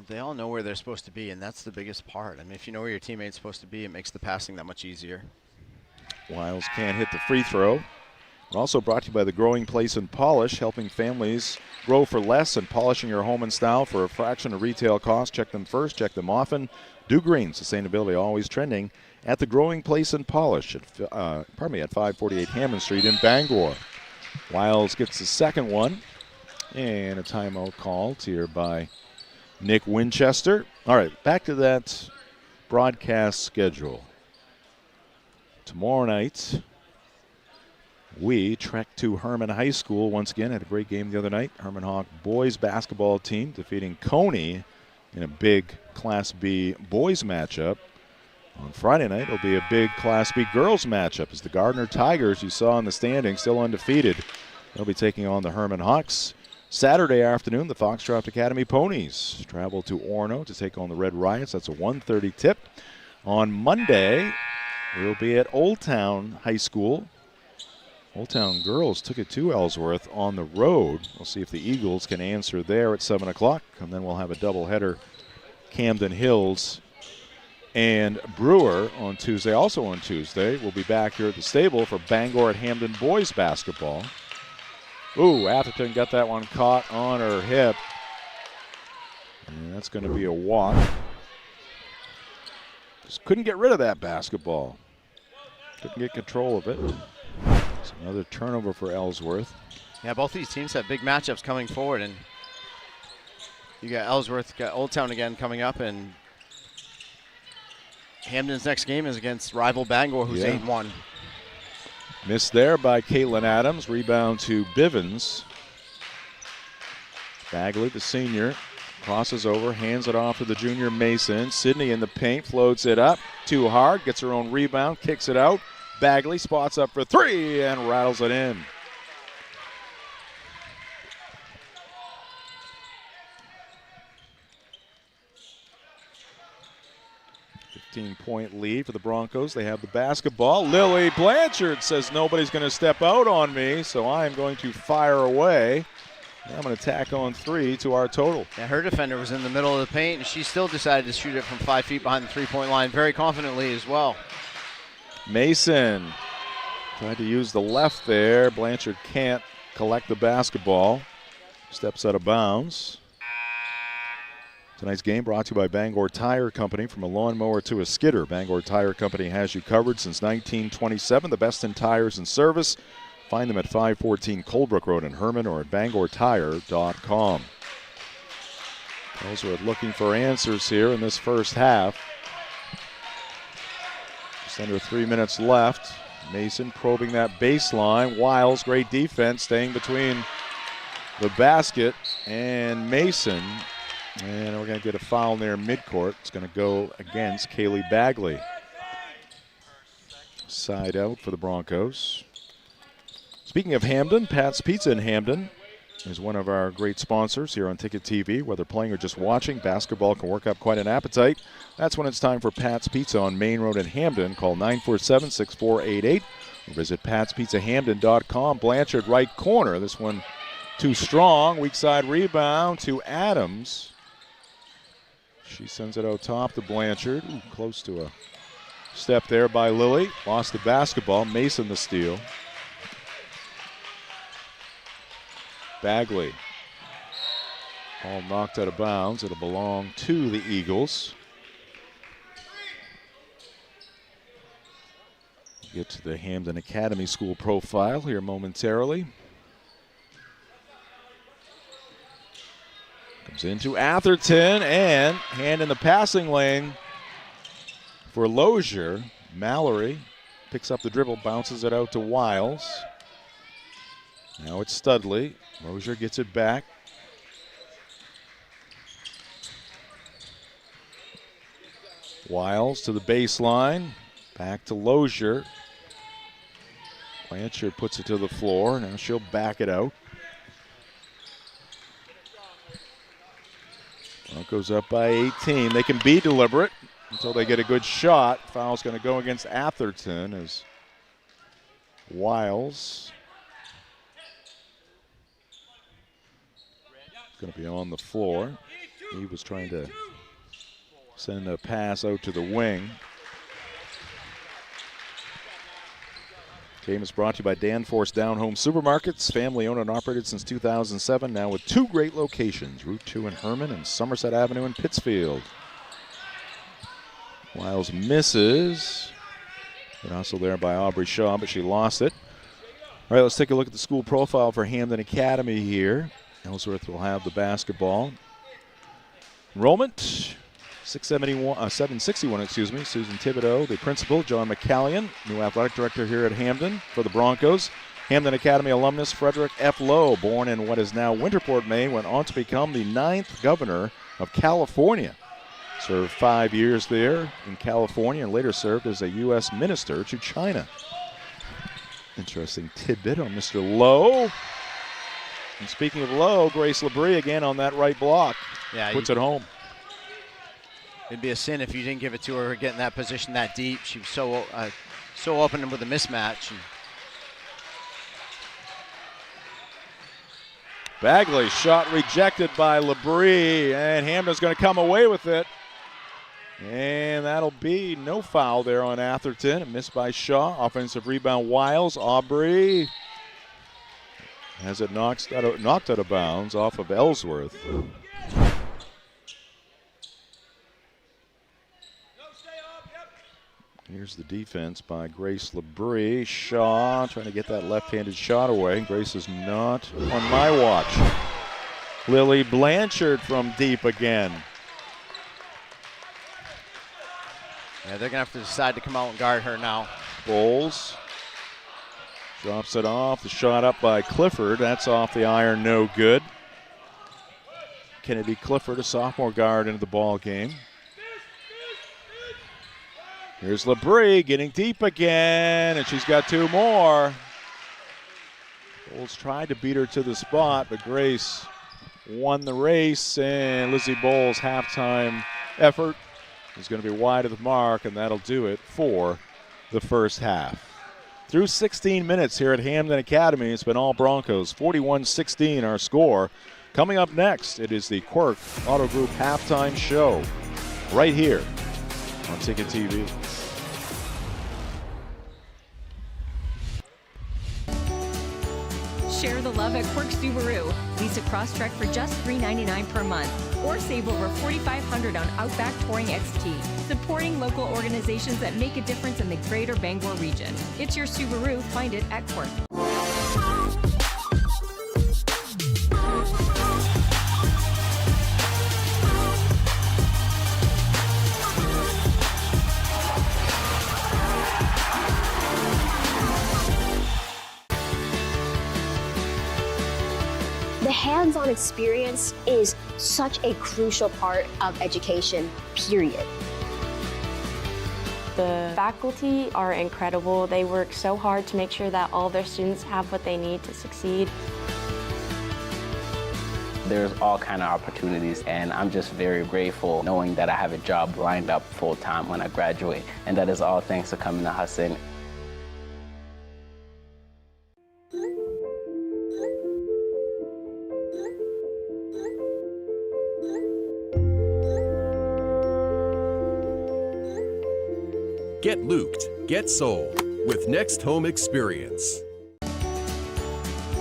They all know where they're supposed to be, and that's the biggest part. I mean, if you know where your teammate's supposed to be, it makes the passing that much easier. Wiles can't hit the free throw. We're also brought to you by the Growing Place and Polish, helping families grow for less and polishing your home and style for a fraction of retail cost. Check them first, check them often. Do Green, sustainability always trending at the Growing Place and Polish at 548 Hammond Street in Bangor. Wiles gets the second one, and a timeout called here by Nick Winchester. All right, back to that broadcast schedule. Tomorrow night, we trek to Herman High School once again. Had a great game the other night. Herman Hawk boys basketball team defeating Coney in a big Class B boys matchup. On Friday night, it'll be a big Class B girls matchup as the Gardner Tigers, you saw in the standings, still undefeated. They'll be taking on the Herman Hawks. Saturday afternoon, the Foxcroft Academy Ponies travel to Orono to take on the Red Riots. That's a 1:30 tip. On Monday, we'll be at Old Town High School. Old Town girls took it to Ellsworth on the road. We'll see if the Eagles can answer there at 7 o'clock. And then we'll have a doubleheader, Camden Hills and Brewer on Tuesday. Also on Tuesday, we'll be back here at the stable for Bangor at Hampden boys basketball. Ooh, Atherton got that one caught on her hip. And that's going to be a walk. Just couldn't get rid of that basketball. Couldn't get control of it. It's another turnover for Ellsworth. Yeah, both these teams have big matchups coming forward, and you got Ellsworth, got Old Town again coming up, and Hampden's next game is against rival Bangor, who's 8-1. Missed there by Caitlin Adams. Rebound to Bivens. Bagley, the senior, crosses over, hands it off to the junior Mason. Sydney in the paint, floats it up. Too hard, gets her own rebound, kicks it out. Bagley spots up for three and rattles it in. Point lead for the Broncos. They have the basketball. Lily Blanchard says nobody's going to step out on me, so I am going to fire away. And I'm going to tack on 3 to our total. Yeah, her defender was in the middle of the paint, and she still decided to shoot it from 5 feet behind the three-point line very confidently as well. Mason tried to use the left there. Blanchard can't collect the basketball. Steps out of bounds. Tonight's game brought to you by Bangor Tire Company. From a lawnmower to a skidder, Bangor Tire Company has you covered since 1927. The best in tires and service. Find them at 514 Colebrook Road in Herman or at bangortire.com. Ellsworth looking for answers here in this first half. Just under 3 minutes left. Mason probing that baseline. Wiles, great defense, staying between the basket and Mason. And we're going to get a foul near midcourt. It's going to go against Kaylee Bagley. Side out for the Broncos. Speaking of Hampden, Pat's Pizza in Hampden is one of our great sponsors here on Ticket TV. Whether playing or just watching, basketball can work up quite an appetite. That's when it's time for Pat's Pizza on Main Road in Hampden. Call 947-6488 or visit patspizzahampden.com. Blanchard right corner. This one too strong. Weak side rebound to Adams. She sends it out top to Blanchard. Ooh, close to a step there by Lilly. Lost the basketball. Mason the steal. Bagley. Ball knocked out of bounds. It'll belong to the Eagles. Get to the Hampden Academy School profile here momentarily. Comes into Atherton and hand in the passing lane for Lozier. Mallory picks up the dribble, bounces it out to Wiles. Now it's Studley. Lozier gets it back. Wiles to the baseline. Back to Lozier. Blanchard puts it to the floor. Now she'll back it out. Broncos up by 18. They can be deliberate until they get a good shot. Foul's going to go against Atherton as Wiles is going to be on the floor. He was trying to send a pass out to the wing. Game is brought to you by Danforth Down Home Supermarkets, family owned and operated since 2007, now with 2 great locations, Route 2 in Herman and Somerset Avenue in Pittsfield. Wiles misses. And also there by Aubrey Shaw, but she lost it. All right, let's take a look at the school profile for Hampden Academy here. Ellsworth will have the basketball. Enrollment, 761, Susan Thibodeau, the principal. John McCallion, new athletic director here at Hampden for the Broncos. Hampden Academy alumnus Frederick F. Lowe, born in what is now Winterport, Maine, went on to become the 9th governor of California. Served 5 years there in California and later served as a U.S. minister to China. Interesting tidbit on Mr. Lowe. And speaking of Lowe, Grace Labrie again on that right block. Yeah, puts it home. It'd be a sin if you didn't give it to her, get in that position that deep. She was so open with a mismatch. Bagley shot rejected by Labrie, and Hampden's going to come away with it. And that'll be no foul there on Atherton. A miss by Shaw. Offensive rebound, Wiles. Aubrey has it knocked out of bounds off of Ellsworth. Here's the defense by Grace Labrie. Shaw trying to get that left-handed shot away. Grace is not on my watch. Lily Blanchard from deep again. Yeah, they're going to have to decide to come out and guard her now. Bowles drops it off. The shot up by Clifford. That's off the iron, no good. Kennedy Clifford, a sophomore guard, into the ball game. Here's Labrie getting deep again, and she's got two more. Bowles tried to beat her to the spot, but Grace won the race, and Lizzie Bowles' halftime effort is going to be wide of the mark, and that'll do it for the first half. Through 16 minutes here at Hampden Academy, it's been all Broncos. 41-16 our score. Coming up next, it is the Quirk Auto Group halftime show right here on Ticket TV. Share the love at Quirk Subaru. Lease a Crosstrek for just $399 per month, or save over $4,500 on Outback Touring XT. Supporting local organizations that make a difference in the greater Bangor region. It's your Subaru. Find it at Quirk. The hands-on experience is such a crucial part of education, period. The faculty are incredible. They work so hard to make sure that all their students have what they need to succeed. There's all kind of opportunities, and I'm just very grateful knowing that I have a job lined up full-time when I graduate, and that is all thanks to coming to Hudson. Get looped, get sold with Next Home Experience.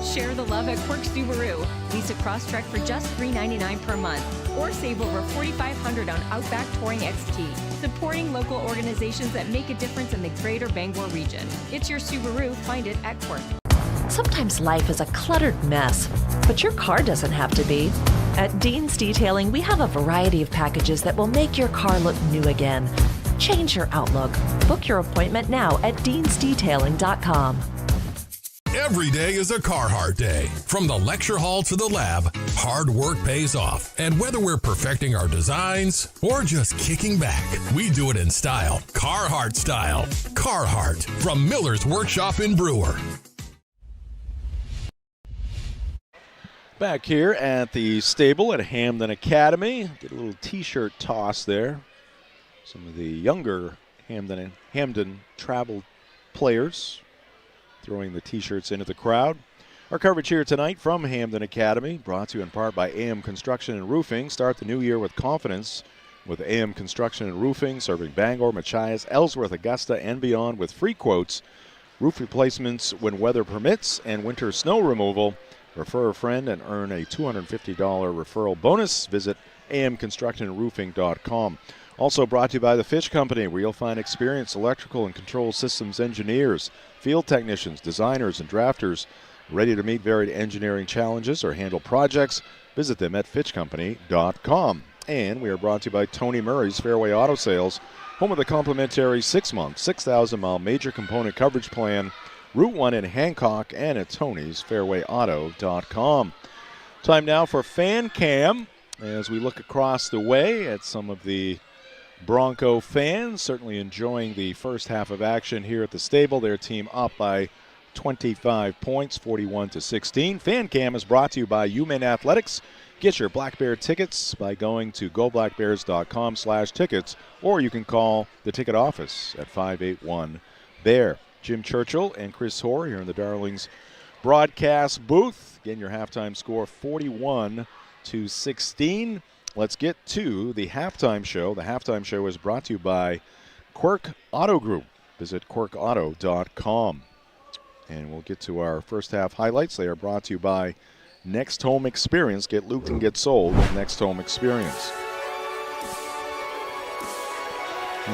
Share the love at Quirk Subaru. Lease a Crosstrek for just $399 per month, or save over $4,500 on Outback Touring XT. Supporting local organizations that make a difference in the greater Bangor region. It's your Subaru. Find it at Quirk. Sometimes life is a cluttered mess, but your car doesn't have to be. At Dean's Detailing, we have a variety of packages that will make your car look new again. Change your outlook. Book your appointment now at deansdetailing.com. Every day is a Carhartt day. From the lecture hall to the lab, hard work pays off. And whether we're perfecting our designs or just kicking back, we do it in style. Carhartt style. Carhartt from Miller's Workshop in Brewer. Back here at the stable at Hampden Academy. Get a little t-shirt toss there. Some of the younger Hampden travel players throwing the t-shirts into the crowd. Our coverage here tonight from Hampden Academy, brought to you in part by AM Construction and Roofing. Start the new year with confidence with AM Construction and Roofing, serving Bangor, Machias, Ellsworth, Augusta, and beyond with free quotes, roof replacements when weather permits, and winter snow removal. Refer a friend and earn a $250 referral bonus. Visit amconstructionandroofing.com. Also brought to you by the Fish Company, where you'll find experienced electrical and control systems engineers, field technicians, designers, and drafters ready to meet varied engineering challenges or handle projects. Visit them at fitchcompany.com. And we are brought to you by Tony Murray's Fairway Auto Sales, home of the complimentary 6-month, 6,000-mile major component coverage plan, Route 1 in Hancock, and at Tony'sFairwayAuto.com. Time now for Fan Cam as we look across the way at some of the Bronco fans, certainly enjoying the first half of action here at the stable. Their team up by 25 points, 41-16. Fan Cam is brought to you by UMaine Athletics. Get your Black Bear tickets by going to goblackbears.com/tickets, or you can call the ticket office at 581-BEAR. Jim Churchill and Chris Hoare here in the Darlings broadcast booth. Again, your halftime score 41-16. Let's get to the halftime show. The halftime show is brought to you by Quirk Auto Group. Visit quirkauto.com. And we'll get to our first half highlights. They are brought to you by Next Home Experience. Get looped and get sold with Next Home Experience.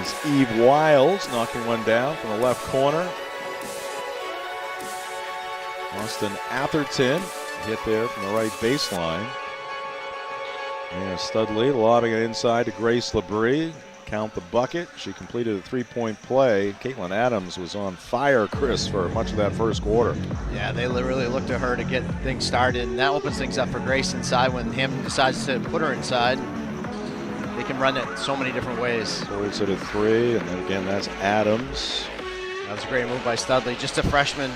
It's Eve Wiles knocking one down from the left corner. Austin Atherton hit there from the right baseline. And Studley lobbing it inside to Grace Labrie. Count the bucket. She completed a three-point play. Caitlin Adams was on fire, Chris, for much of that first quarter. Yeah, they really look to her to get things started, and that opens things up for Grace inside when Hampden decides to put her inside. They can run it so many different ways. Forwards at a three, and then again, that's Adams. That was a great move by Studley. Just a freshman.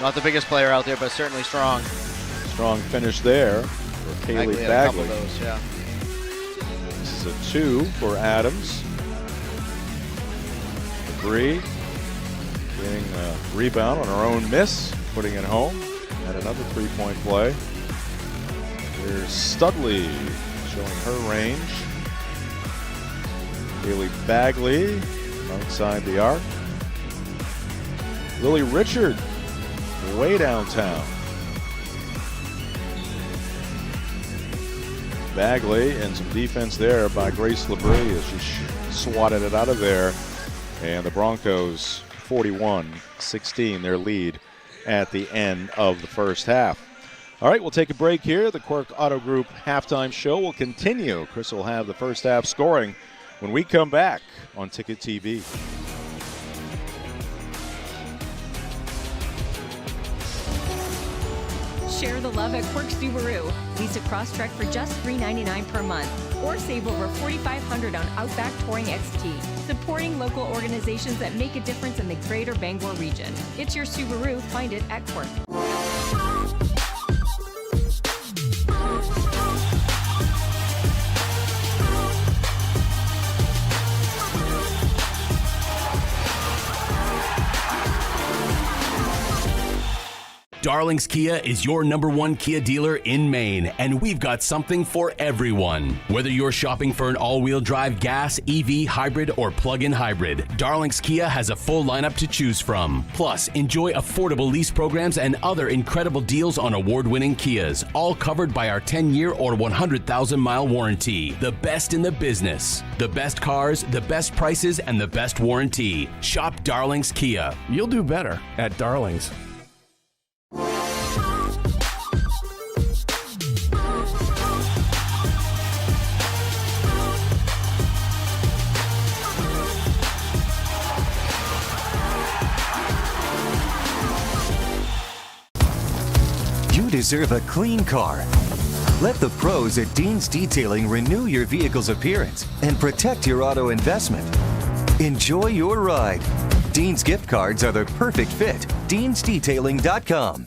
Not the biggest player out there, but certainly strong. Strong finish there for Kaylee Bagley. Bagley. A couple of those, yeah. This is a 2 for Adams. Labrie getting a rebound on her own miss, putting it home. And another three-point play. Here's Studley showing her range. Kaylee Bagley outside the arc. Lily Richard way downtown. Bagley and some defense there by Grace Labrie as she swatted it out of there. And the Broncos 41-16, their lead at the end of the first half. All right, we'll take a break here. The Quirk Auto Group halftime show will continue. Chris will have the first half scoring when we come back on Ticket TV. Share the love at Quirk Subaru. Lease a Crosstrek for just $399 per month, or save over $4,500 on Outback Touring XT. Supporting local organizations that make a difference in the greater Bangor region. It's your Subaru. Find it at Quirk. Darling's Kia is your #1 Kia dealer in Maine, and we've got something for everyone. Whether you're shopping for an all-wheel drive gas, EV, hybrid, or plug-in hybrid, Darling's Kia has a full lineup to choose from. Plus, enjoy affordable lease programs and other incredible deals on award-winning Kias, all covered by our 10-year or 100,000-mile warranty. The best in the business. The best cars, the best prices, and the best warranty. Shop Darling's Kia. You'll do better at Darling's. You deserve a clean car. Let the pros at Dean's Detailing renew your vehicle's appearance and protect your auto investment. Enjoy your ride. Dean's gift cards are the perfect fit. Dean'sDetailing.com.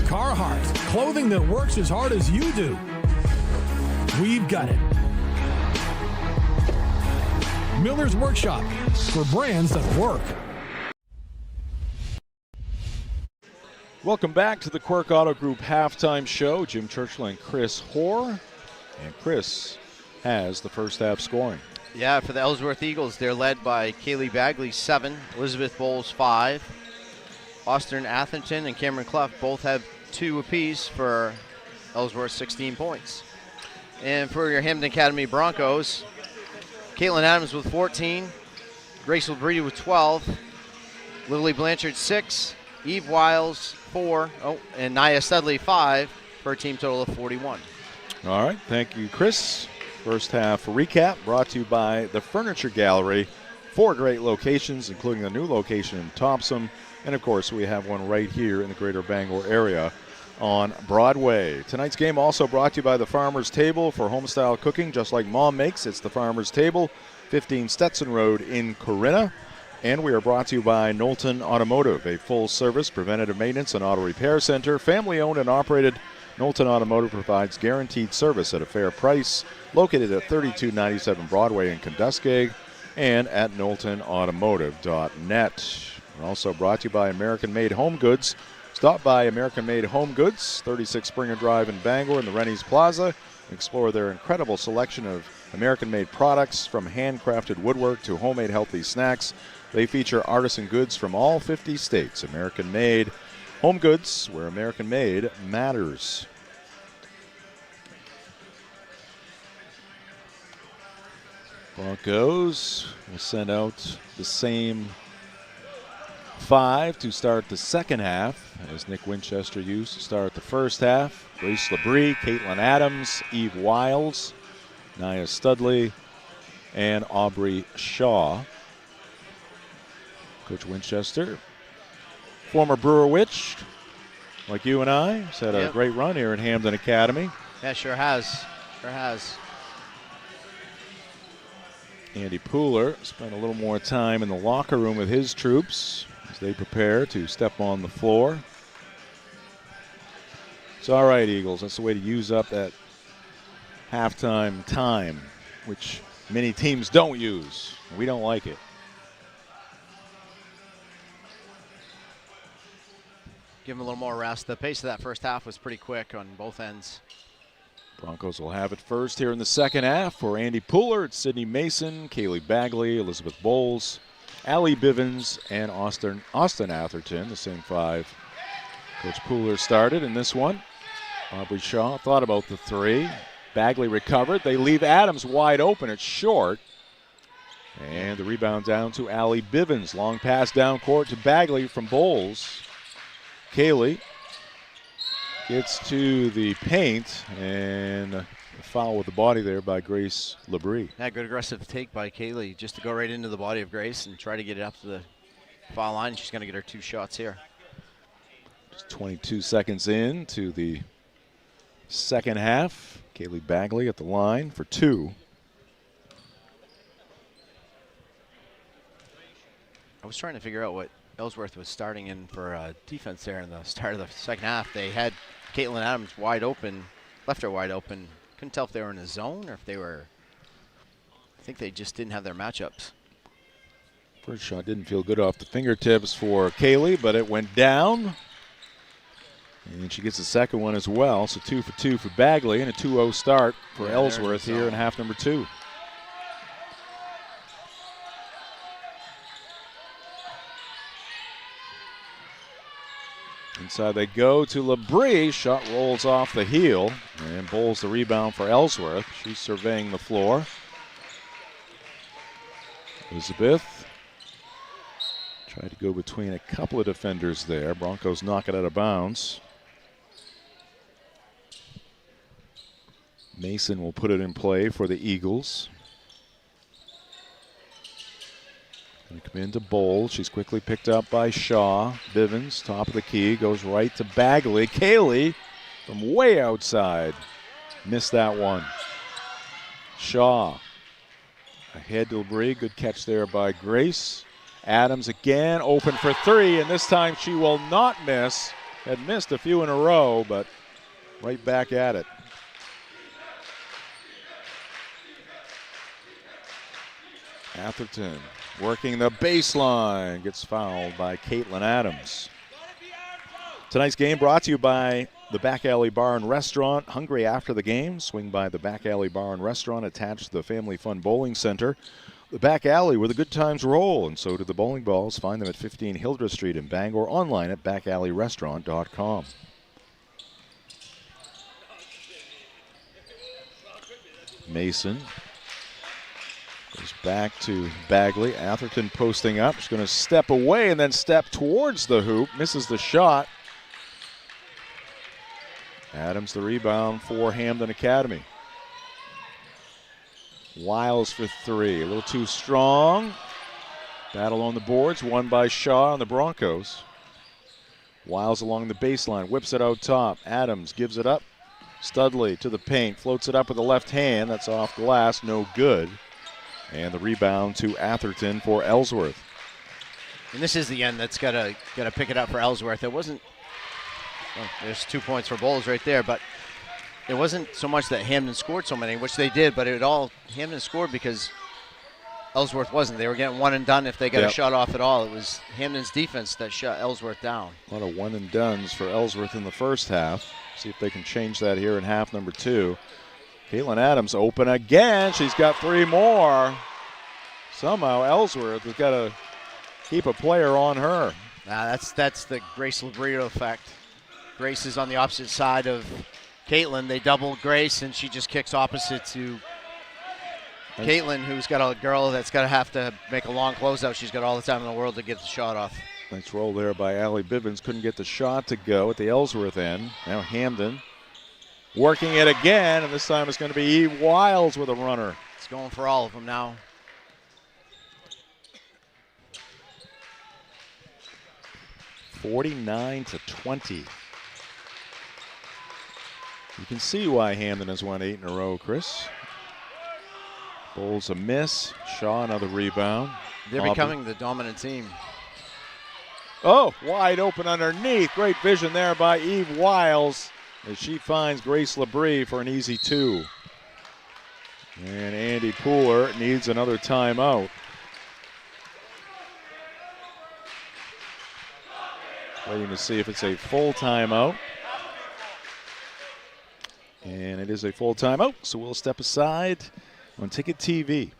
Carhartt, clothing that works as hard as you do. We've got it. Miller's Workshop, for brands that work. Welcome back to the Quirk Auto Group halftime show. Jim Churchill and Chris Hoare. And Chris has the first half scoring. Yeah, for the Ellsworth Eagles, they're led by Kaylee Bagley, 7, Elizabeth Bowles, 5. Austin Atherton and Cameron Clough both have 2 apiece for Ellsworth, 16 points. And for your Hampden Academy Broncos, Caitlin Adams with 14, Grace Labrie with 12, Lily Blanchard, 6, Eve Wiles, 4, and Nia Studley, 5, for a team total of 41. All right, thank you, Chris. First half recap brought to you by the Furniture Gallery. 4 great locations, including the new location in Topsom. And, of course, we have one right here in the greater Bangor area on Broadway. Tonight's game also brought to you by the Farmer's Table for home-style cooking, just like Mom makes. It's the Farmer's Table, 15 Stetson Road in Corinna. And we are brought to you by Knowlton Automotive, a full-service preventative maintenance and auto repair center. Family-owned and operated, Knowlton Automotive provides guaranteed service at a fair price. Located at 3297 Broadway in Kenduskeag and at knowltonautomotive.net. We're also brought to you by American Made Home Goods. Stop by American Made Home Goods, 36 Springer Drive in Bangor in the Rennie's Plaza. Explore their incredible selection of American-made products, from handcrafted woodwork to homemade healthy snacks. They feature artisan goods from all 50 states. American Made Home Goods, where American Made matters. Broncos will send out the same 5 to start the second half, as Nick Winchester used to start the first half. Grace Labrie, Caitlin Adams, Eve Wiles, Nia Studley, and Aubrey Shaw. Coach Winchester, former Brewer Witch, like you and I, has had a great run here at Hampden Academy. Yeah, sure has. Sure has. Andy Pooler spent a little more time in the locker room with his troops as they prepare to step on the floor. It's all right, Eagles. That's the way to use up that halftime time, which many teams don't use. We don't like it. Give them a little more rest. The pace of that first half was pretty quick on both ends. Broncos will have it first here in the second half. For Andy Pooler, it's Sydney Mason, Kaylee Bagley, Elizabeth Bowles, Allie Bivens, and Austin Atherton, the same 5 Coach Pooler started in this one. Aubrey Shaw thought about the 3. Bagley recovered. They leave Adams wide open. It's short. And the rebound down to Allie Bivens. Long pass down court to Bagley from Bowles. Kaylee gets to the paint, and a foul with the body there by Grace Labrie. Yeah, good aggressive take by Kaylee just to go right into the body of Grace and try to get it up to the foul line. She's going to get her 2 shots here. Just 22 seconds in to the second half. Kaylee Bagley at the line for 2. I was trying to figure out what Ellsworth was starting in for defense there in the start of the second half. They had Caitlin Adams wide open, left her wide open. Couldn't tell if they were in a zone or if they were, I think they just didn't have their matchups. First shot didn't feel good off the fingertips for Kaylee, but it went down. And she gets the second one as well. So 2 for 2 for Bagley and a 2-0 start for Ellsworth here in half number 2. Inside they go to Labrie. Shot rolls off the heel and bowls the rebound for Ellsworth. She's surveying the floor. Elizabeth tried to go between a couple of defenders there. Broncos knock it out of bounds. Mason will put it in play for the Eagles. Going to come into Bowl. She's quickly picked up by Shaw. Bivens, top of the key, goes right to Bagley. Kaylee from way outside. Missed that one. Shaw ahead to Labrie. Good catch there by Grace. Adams again, open for 3, and this time she will not miss. Had missed a few in a row, but right back at it. Atherton working the baseline, gets fouled by Caitlin Adams. Tonight's game brought to you by the Back Alley Bar and Restaurant. Hungry after the game? Swing by the Back Alley Bar and Restaurant attached to the Family Fun Bowling Center. The Back Alley where the good times roll, and so do the bowling balls. Find them at 15 Hildreth Street in Bangor, online at backalley.restaurant.com. Mason goes back to Bagley. Atherton posting up. She's going to step away and then step towards the hoop. Misses the shot. Adams the rebound for Hampden Academy. Wiles for 3. A little too strong. Battle on the boards. Won by Shaw on the Broncos. Wiles along the baseline. Whips it out top. Adams gives it up. Studley to the paint. Floats it up with the left hand. That's off glass. No good. And the rebound to Atherton for Ellsworth. And this is the end that's got to pick it up for Ellsworth. It wasn't, well, there's 2 points for Bowles right there, but it wasn't so much that Hampden scored so many, which they did, but Hampden scored because Ellsworth wasn't. They were getting one and done if they got a shot off at all. It was Hampden's defense that shut Ellsworth down. A lot of one and dones for Ellsworth in the first half. See if they can change that here in half number 2. Caitlin Adams open again. She's got 3 more. Somehow Ellsworth has got to keep a player on her. That's the Grace Labrie effect. Grace is on the opposite side of Caitlin. They double Grace, and she just kicks opposite to Caitlin, who's got a girl that's got to have to make a long closeout, she's got all the time in the world to get the shot off. Nice roll there by Allie Bivens. Couldn't get the shot to go at the Ellsworth end. Now Hampden working it again, and this time it's going to be Eve Wiles with a runner. It's going for all of them now. (49-20). You can see why Hampden has won 8 in a row, Chris. Bowles a miss. Shaw another rebound. They're becoming the dominant team. Oh, wide open underneath. Great vision there by Eve Wiles as she finds Grace Labrie for an easy 2. And Andy Pooler needs another timeout. Waiting to see if it's a full timeout. And it is a full timeout, so we'll step aside on Ticket TV.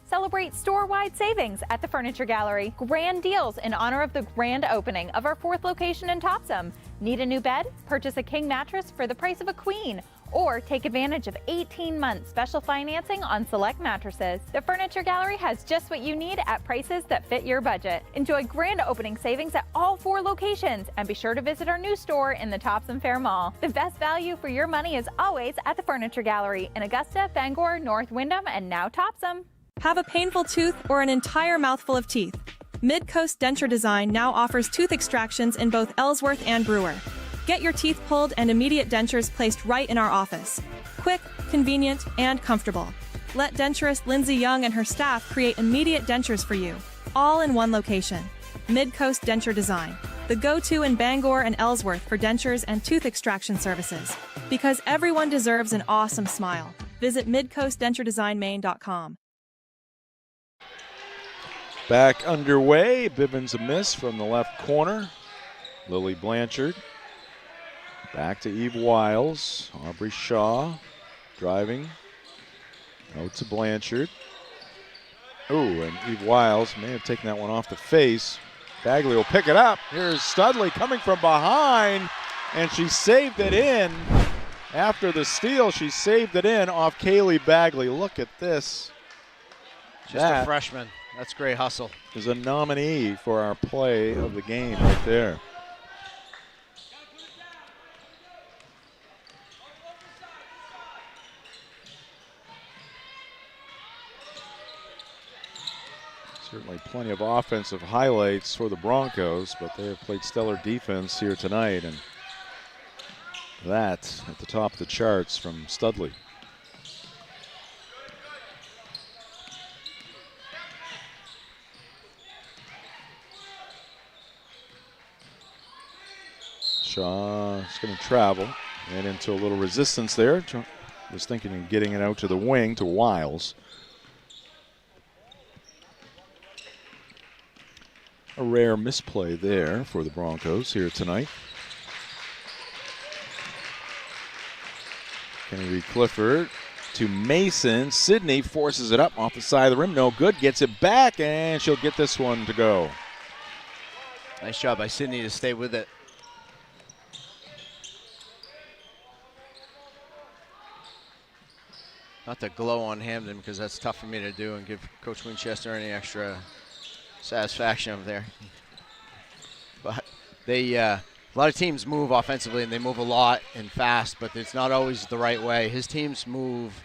Celebrate store-wide savings at the Furniture Gallery. Grand deals in honor of the grand opening of our 4th location in Topsom. Need a new bed? Purchase a king mattress for the price of a queen. Or take advantage of 18-month special financing on select mattresses. The Furniture Gallery has just what you need at prices that fit your budget. Enjoy grand opening savings at all 4 locations, and be sure to visit our new store in the Topsom Fair Mall. The best value for your money is always at the Furniture Gallery in Augusta, Bangor, North Windham, and now Topsom. Have a painful tooth or an entire mouthful of teeth? Mid-Coast Denture Design now offers tooth extractions in both Ellsworth and Brewer. Get your teeth pulled and immediate dentures placed right in our office. Quick, convenient, and comfortable. Let denturist Lindsay Young and her staff create immediate dentures for you, all in one location. Mid-Coast Denture Design, the go-to in Bangor and Ellsworth for dentures and tooth extraction services. Because everyone deserves an awesome smile. Visit midcoastdenturedesignmaine.com. Back underway. Bivens a miss from the left corner. Lily Blanchard. Back to Eve Wiles. Aubrey Shaw driving. Out to Blanchard. Oh, and Eve Wiles may have taken that one off the face. Bagley will pick it up. Here's Studley coming from behind, and she saved it in. After the steal, she saved it in off Kaylee Bagley. Look at this. Just a freshman. That's great hustle. Is a nominee for our play of the game right there. Certainly plenty of offensive highlights for the Broncos, but they have played stellar defense here tonight, and that at the top of the charts from Studley. Shaw is going to travel and into a little resistance there. Was thinking of getting it out to the wing to Wiles. A rare misplay there for the Broncos here tonight. Kennedy Clifford to Mason. Sydney forces it up off the side of the rim. No good. Gets it back, and she'll get this one to go. Nice job by Sydney to stay with it. Not to glow on Hampden, because that's tough for me to do and give Coach Winchester any extra satisfaction over there. But they, a lot of teams move offensively, and they move a lot and fast, but it's not always the right way. His teams move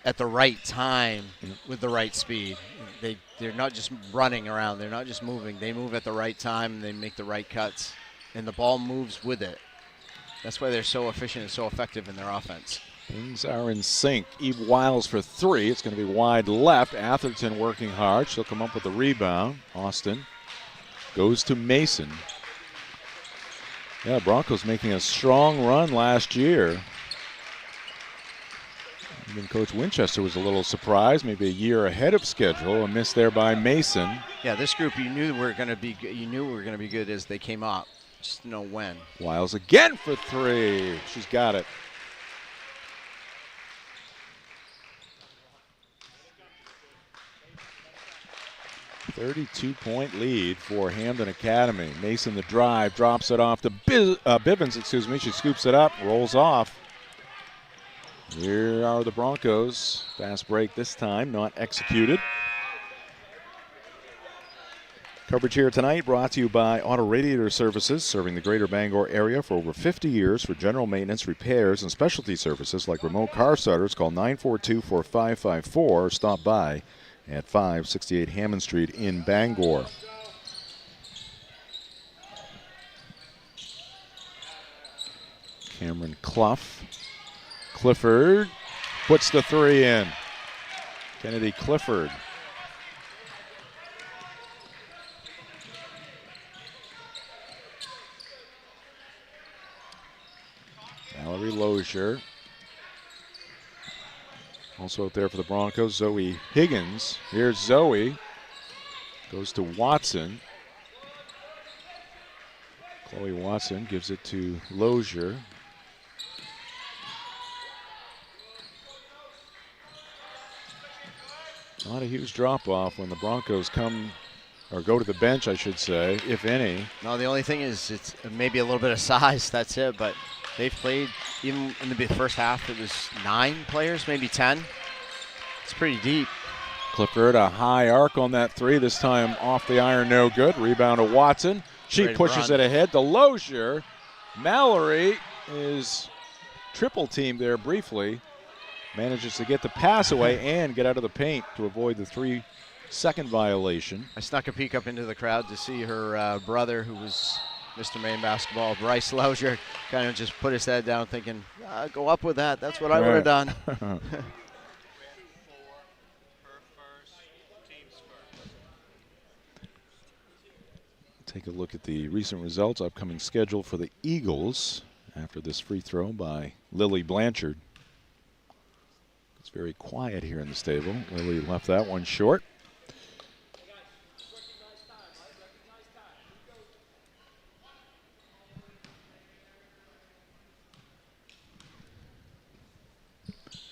at the right time with the right speed. They're not just running around. They're not just moving. They move at the right time, and they make the right cuts, and the ball moves with it. That's why they're so efficient and so effective in their offense. Things are in sync. Eve Wiles for 3. It's going to be wide left. Atherton working hard. She'll come up with the rebound. Austin goes to Mason. Yeah, Broncos making a strong run last year. Even Coach Winchester was a little surprised, maybe a year ahead of schedule. A miss there by Mason. Yeah, this group you knew were going to be good. You knew were going to be good as they came up. Just to know when. Wiles again for 3. She's got it. 32-point lead for Hampden Academy. Mason the drive, drops it off to Bivens, She scoops it up, rolls off. Here are the Broncos. Fast break this time, not executed. Coverage here tonight brought to you by Auto Radiator Services, serving the greater Bangor area for over 50 years for general maintenance, repairs, and specialty services like remote car starters. Call 942-4554 or stop by at 568 Hammond Street in Bangor. Cameron Clifford puts the three in. Kennedy Clifford. Mallory Lozier. Also out there for the Broncos, Zoe Higgins. Here's Zoe. Goes to Watson. Chloe Watson gives it to Lozier. Not a huge drop-off when the Broncos come, or go to the bench, I should say, if any. No, the only thing is it's maybe a little bit of size, that's it, but they've played, even in the first half, it was 9 players, maybe 10. It's pretty deep. Clifford, a high arc on that three, this time off the iron, no good. Rebound to Watson. She pushes it ahead to Lozier. Mallory is triple teamed there briefly. Manages to get the pass away and get out of the paint to avoid the 3-second violation. I snuck a peek up into the crowd to see her brother, who was Mr. Maine basketball, Bryce Lozier, kind of just put his head down thinking, go up with that. That's what I would have done. Take a look at the recent results, upcoming schedule for the Eagles after this free throw by Lily Blanchard. It's very quiet here in the stable. Lily left that one short.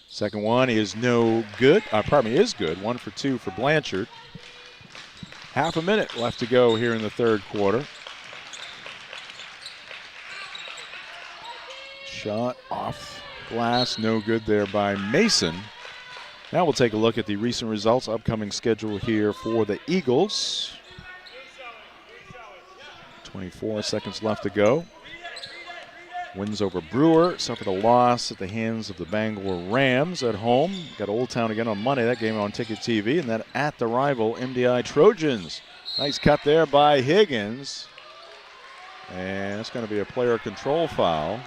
Second one is no good. Is good. 1 for 2 for Blanchard. Half a minute left to go here in the third quarter. Shot off glass, no good there by Mason. Now we'll take a look at the recent results, upcoming schedule here for the Eagles. 24 seconds left to go. Wins over Brewer, suffered a loss at the hands of the Bangor Rams at home. Got Old Town again on Monday, that game on Ticket TV, and then at the rival MDI Trojans. Nice cut there by Higgins. And it's going to be a player control foul.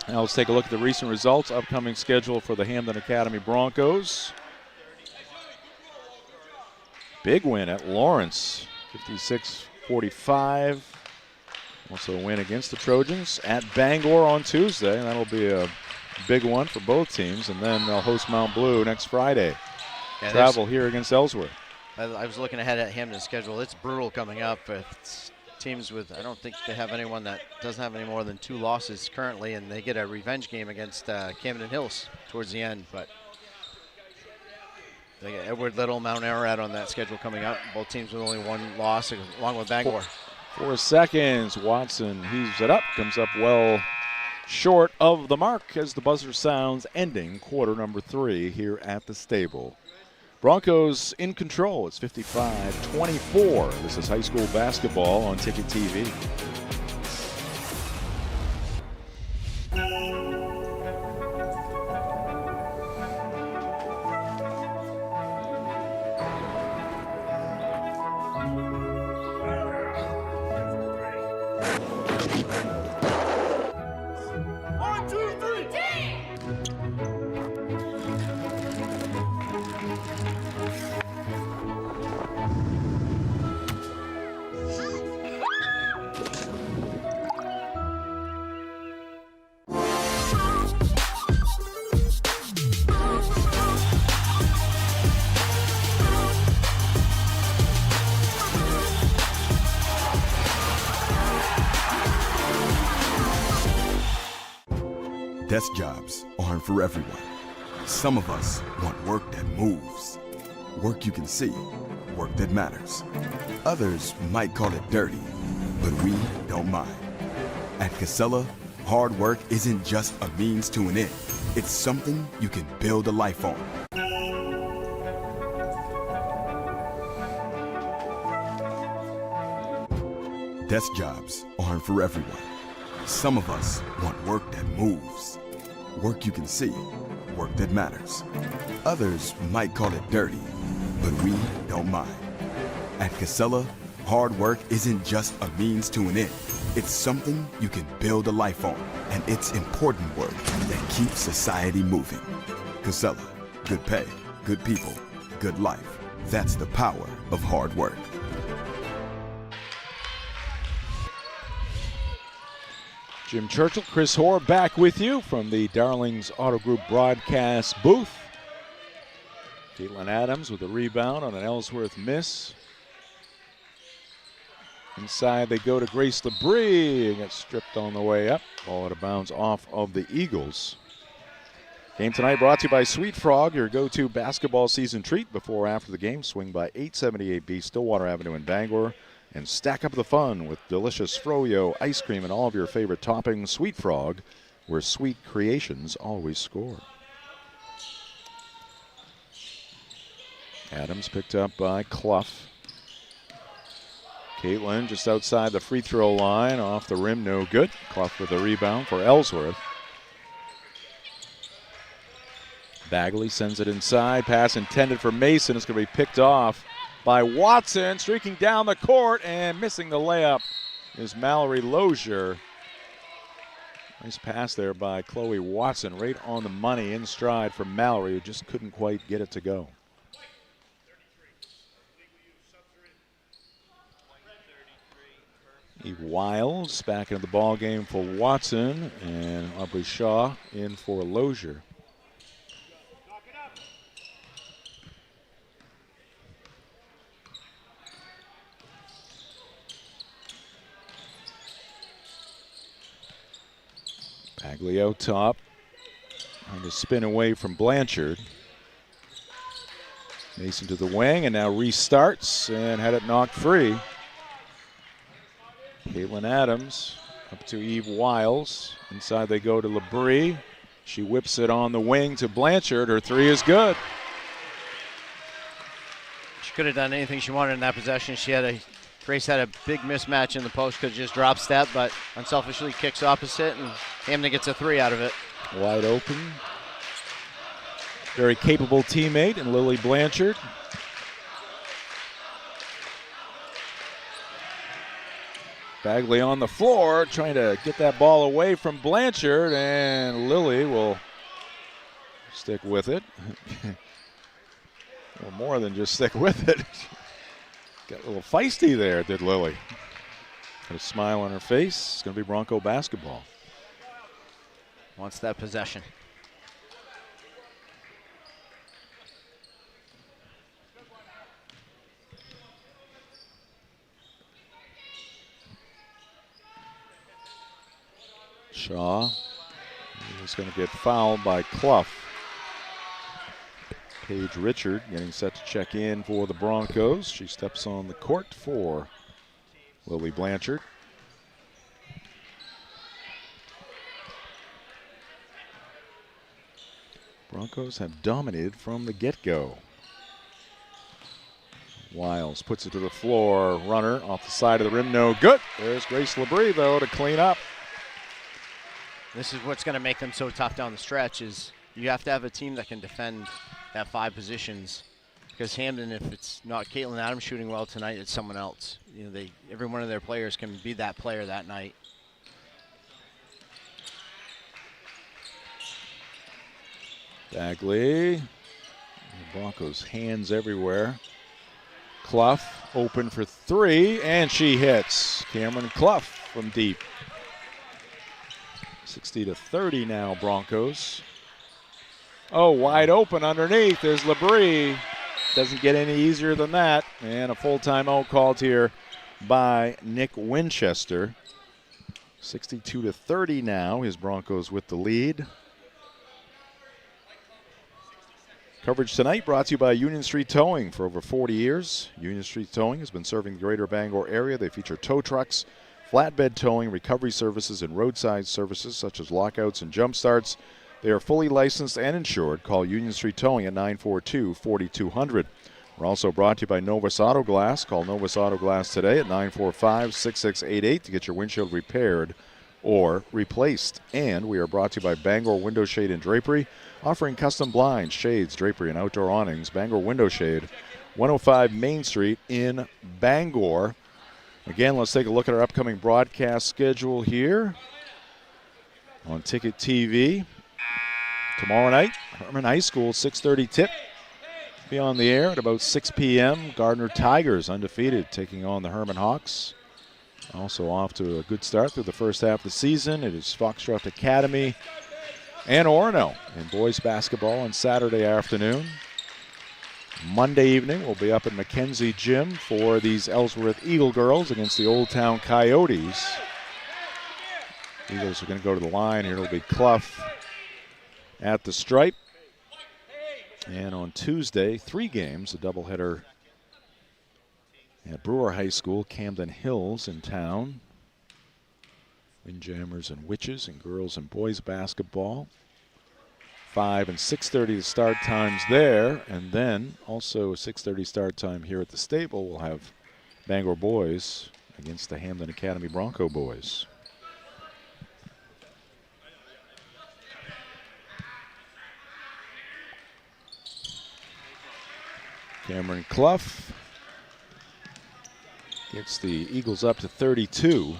Now let's take a look at the recent results, upcoming schedule for the Hampden Academy Broncos. Big win at Lawrence, 56-45. Also a win against the Trojans at Bangor on Tuesday, and that'll be a big one for both teams. And then they'll host Mount Blue next Friday. Yeah, travel here against Ellsworth. I was looking ahead at Hampden's schedule. It's brutal coming up. It's teams with, I don't think they have anyone that doesn't have any more than 2 losses currently, and they get a revenge game against Camden Hills towards the end. But they get Edward Little, Mount Ararat on that schedule coming up. Both teams with only 1 loss, along with Bangor. 4 seconds. Watson heaves it up, comes up well short of the mark as the buzzer sounds, ending quarter number 3 here at the stable. Broncos in control. It's 55-24. This is high school basketball on Ticket TV. Desk jobs aren't for everyone. Some of us want work that moves. Work you can see, work that matters. Others might call it dirty, but we don't mind. At Casella, hard work isn't just a means to an end. It's something you can build a life on. Desk jobs aren't for everyone. Some of us want work that moves. Work you can see, work that matters. Others might call it dirty, but we don't mind. At Casella, hard work isn't just a means to an end. It's something you can build a life on, and it's important work that keeps society moving. Casella, good pay, good people, good life. That's the power of hard work. Jim Churchill, Chris Hoare back with you from the Darlings Auto Group broadcast booth. Caitlin Adams with a rebound on an Ellsworth miss. Inside they go to Grace Labrie and gets stripped on the way up. Ball out of bounds off of the Eagles. Game tonight brought to you by Sweet Frog, your go-to basketball season treat before or after the game. Swing by 878B Stillwater Avenue in Bangor and stack up the fun with delicious froyo, ice cream, and all of your favorite toppings. Sweet Frog, where sweet creations always score. Adams picked up by Clough. Caitlin just outside the free throw line, off the rim, no good. Clough with a rebound for Ellsworth. Bagley sends it inside, pass intended for Mason. It's going to be picked off by Watson, streaking down the court and missing the layup is Mallory Lozier. Nice pass there by Chloe Watson, right on the money, in stride for Mallory, who just couldn't quite get it to go. Eve Wiles back into the ball game for Watson, and Aubrey Shaw in for Lozier. Bagley out top, trying to spin away from Blanchard. Mason to the wing, and now restarts and had it knocked free. Caitlin Adams up to Eve Wiles. Inside they go to Labrie. She whips it on the wing to Blanchard. Her three is good. She could have done anything she wanted in that possession. Grace had a big mismatch in the post, could just drop step, but unselfishly kicks opposite, and Hampden gets a three out of it. Wide open. Very capable teammate in Lily Blanchard. Bagley on the floor, trying to get that ball away from Blanchard, and Lily will stick with it. Well, more than just stick with it. Got a little feisty there, did Lily. Got a smile on her face. It's going to be Bronco basketball. Wants that possession. Shaw is going to get fouled by Clough. Paige Richard getting set to check in for the Broncos. She steps on the court for Lily Blanchard. Broncos have dominated from the get-go. Wiles puts it to the floor. Runner off the side of the rim, no good. There's Grace Labrie, though, to clean up. This is what's going to make them so tough down the stretch, is you have to have a team that can defend that five positions, because Hampden, if it's not Caitlin Adams shooting well tonight, it's someone else. You know, every one of their players can be that player that night. Bagley, the Broncos hands everywhere. Clough open for three, and she hits. Cameron Clough from deep. 60-30 now, Broncos. Oh, wide open underneath. There's Labrie. Doesn't get any easier than that. And a full timeout called here by Nick Winchester. 62-30 now. His Broncos with the lead. Coverage tonight brought to you by Union Street Towing. For over 40 years, Union Street Towing has been serving the greater Bangor area. They feature tow trucks, flatbed towing, recovery services, and roadside services such as lockouts and jump starts. They are fully licensed and insured. Call Union Street Towing at 942-4200. We're also brought to you by Novus Auto Glass. Call Novus Auto Glass today at 945-6688 to get your windshield repaired or replaced. And we are brought to you by Bangor Window Shade and Drapery, offering custom blinds, shades, drapery, and outdoor awnings. Bangor Window Shade, 105 Main Street in Bangor. Again, let's take a look at our upcoming broadcast schedule here on Ticket TV. Tomorrow night, Herman High School, 6:30 tip. Be on the air at about 6 p.m. Gardner Tigers, undefeated, taking on the Herman Hawks. Also off to a good start through the first half of the season. It is Foxtrot Academy and Orono in boys basketball on Saturday afternoon. Monday evening, we'll be up at Mackenzie Gym for these Ellsworth Eagle girls against the Old Town Coyotes. Eagles are going to go to the line here. It'll be Clough at the stripe. And on Tuesday, 3 games, a doubleheader at Brewer High School, Camden Hills in town. Windjammers and Witches in girls and boys basketball. 5 and 6:30 to start times there. And then also a 6:30 start time here at the stable. We'll have Bangor boys against the Hampden Academy Bronco boys. Cameron Clough gets the Eagles up to 32.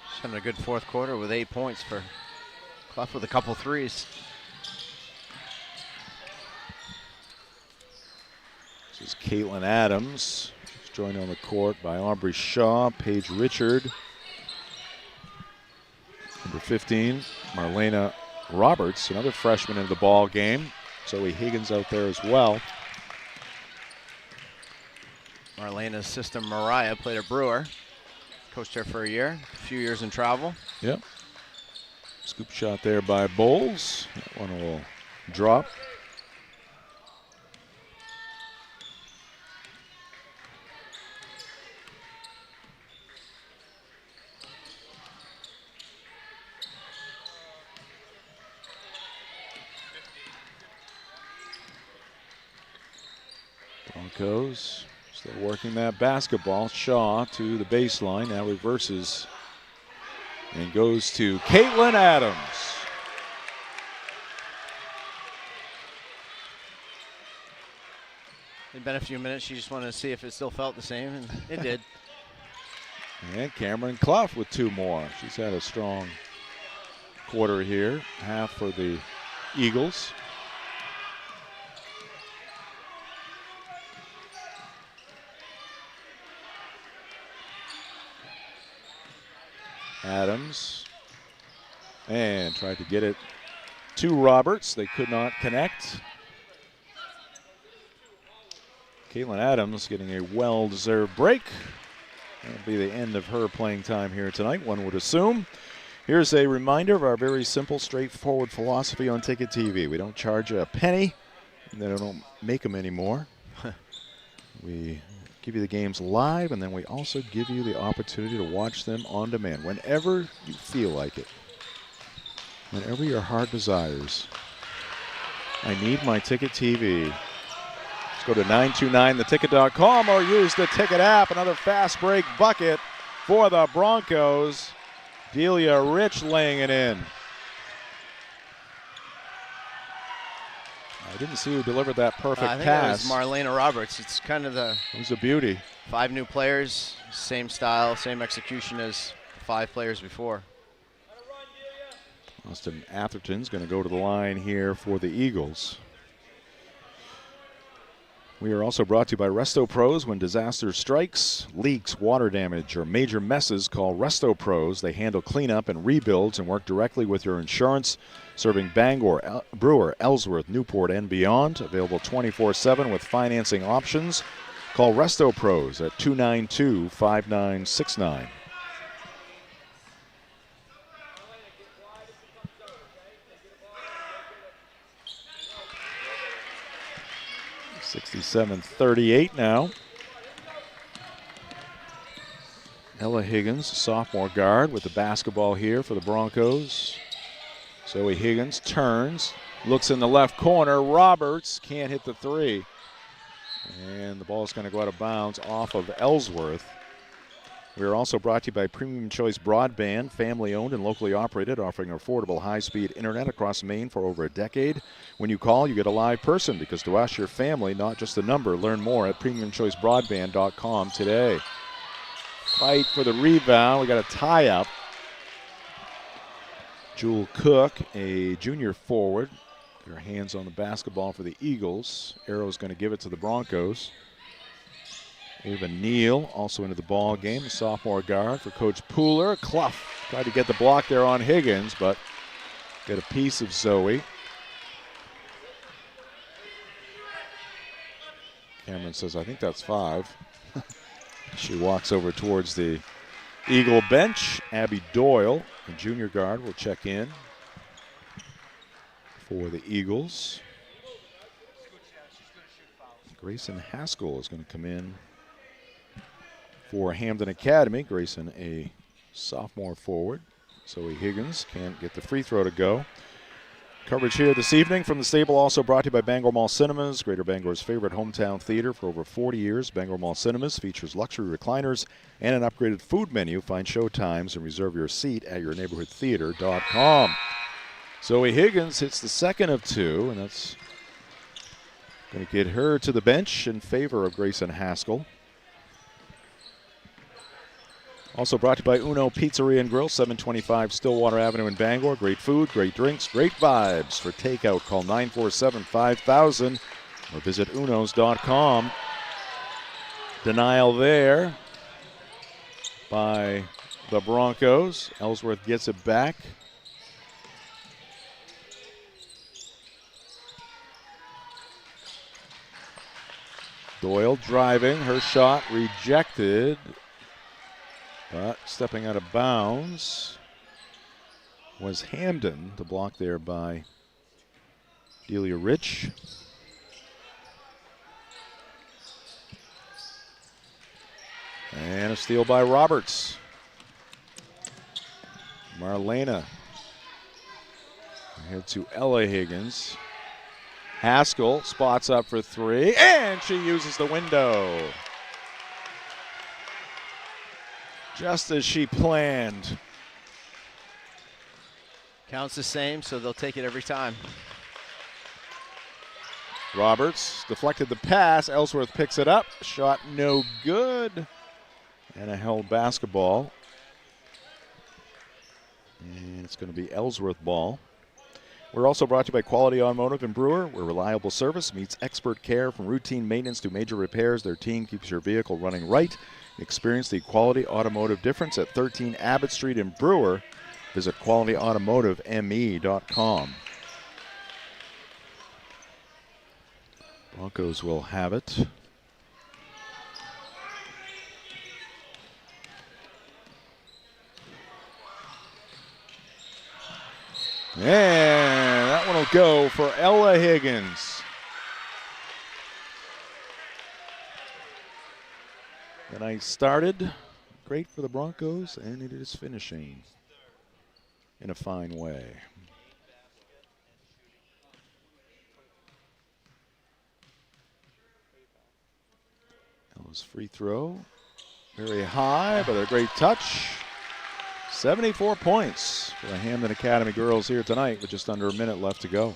Just having a good fourth quarter with 8 points for Clough with a couple threes. This is Caitlin Adams. She's joined on the court by Aubrey Shaw, Paige Richard. Number 15, Marlena Roberts, another freshman in the ball game. Zoe Higgins out there as well. Marlena's sister Mariah played at Brewer. Coached there for a few years in travel. Yep. Scoop shot there by Bowles. That one will drop. Broncos still working that basketball. Shaw to the baseline, now reverses and goes to Caitlin Adams. It's been a few minutes. She just wanted to see if it still felt the same, and it did. And Cameron Clough with 2 more. She's had a strong quarter here, half for the Eagles. Adams, and tried to get it to Roberts. They could not connect. Caitlin Adams getting a well-deserved break. That'll be the end of her playing time here tonight, one would assume. Here's a reminder of our very simple, straightforward philosophy on Ticket TV. We don't charge a penny, and they don't make them anymore. We give you the games live, and then we also give you the opportunity to watch them on demand whenever you feel like it, whenever your heart desires. I need my Ticket TV. Let's go to 929theticket.com or use the Ticket app. Another fast break bucket for the Broncos. Delia Rich laying it in. I didn't see who delivered that perfect I think pass. it was Marlena Roberts. It's kind of the... It was a beauty. 5 new players, same style, same execution as 5 players before. Austin Atherton's going to go to the line here for the Eagles. We are also brought to you by Resto Pros. When disaster strikes, leaks, water damage, or major messes, call Resto Pros. They handle cleanup and rebuilds and work directly with your insurance, serving Bangor, Brewer, Ellsworth, Newport, and beyond. Available 24/7 with financing options. Call Resto Pros at 292-5969. 57-38 now. Ella Higgins, sophomore guard, with the basketball here for the Broncos. Zoe Higgins turns, looks in the left corner. Roberts can't hit the three. And the ball is going to go out of bounds off of Ellsworth. We are also brought to you by Premium Choice Broadband, family-owned and locally operated, offering affordable high-speed internet across Maine for over a decade. When you call, you get a live person, because to us, your family, not just a number. Learn more at premiumchoicebroadband.com today. Fight for the rebound. We got a tie-up. Jewel Cook, a junior forward, her hands on the basketball for the Eagles. Arrow's going to give it to the Broncos. Ava Neal also into the ball game, a sophomore guard for Coach Pooler. Clough tried to get the block there on Higgins, but get a piece of Zoe. Cameron says, I think that's 5. She walks over towards the Eagle bench. Abby Doyle, the junior guard, will check in for the Eagles. Grayson Haskell is going to come in for Hampden Academy. Grayson, a sophomore forward. Zoe Higgins can't get the free throw to go. Coverage here this evening from the stable also brought to you by Bangor Mall Cinemas, Greater Bangor's favorite hometown theater for over 40 years. Bangor Mall Cinemas features luxury recliners and an upgraded food menu. Find show times and reserve your seat at yourneighborhoodtheater.com. Zoe Higgins hits the second of 2, and that's going to get her to the bench in favor of Grayson Haskell. Also brought to you by Uno Pizzeria and Grill, 725 Stillwater Avenue in Bangor. Great food, great drinks, great vibes. For takeout, call 947-5000 or visit unos.com. Denial there by the Broncos. Ellsworth gets it back. Doyle driving, her shot rejected. But stepping out of bounds was Hampden. The block there by Delia Rich. And a steal by Roberts. Marlena ahead to Ella Higgins. Haskell spots up for 3, and she uses the window. Just as she planned. Counts the same, so they'll take it every time. Roberts deflected the pass. Ellsworth picks it up. Shot no good. And a held basketball. And it's going to be Ellsworth ball. We're also brought to you by Quality Automotive in Brewer, where reliable service meets expert care. From routine maintenance to major repairs, their team keeps your vehicle running right. Experience the quality automotive difference at 13 Abbott Street in Brewer. Visit qualityautomotiveme.com. Broncos will have it. And that one will go for Ella Higgins. The night started great for the Broncos, and it is finishing in a fine way. Ella's free throw, very high, but a great touch. 74 points for the Hampden Academy girls here tonight with just under a minute left to go.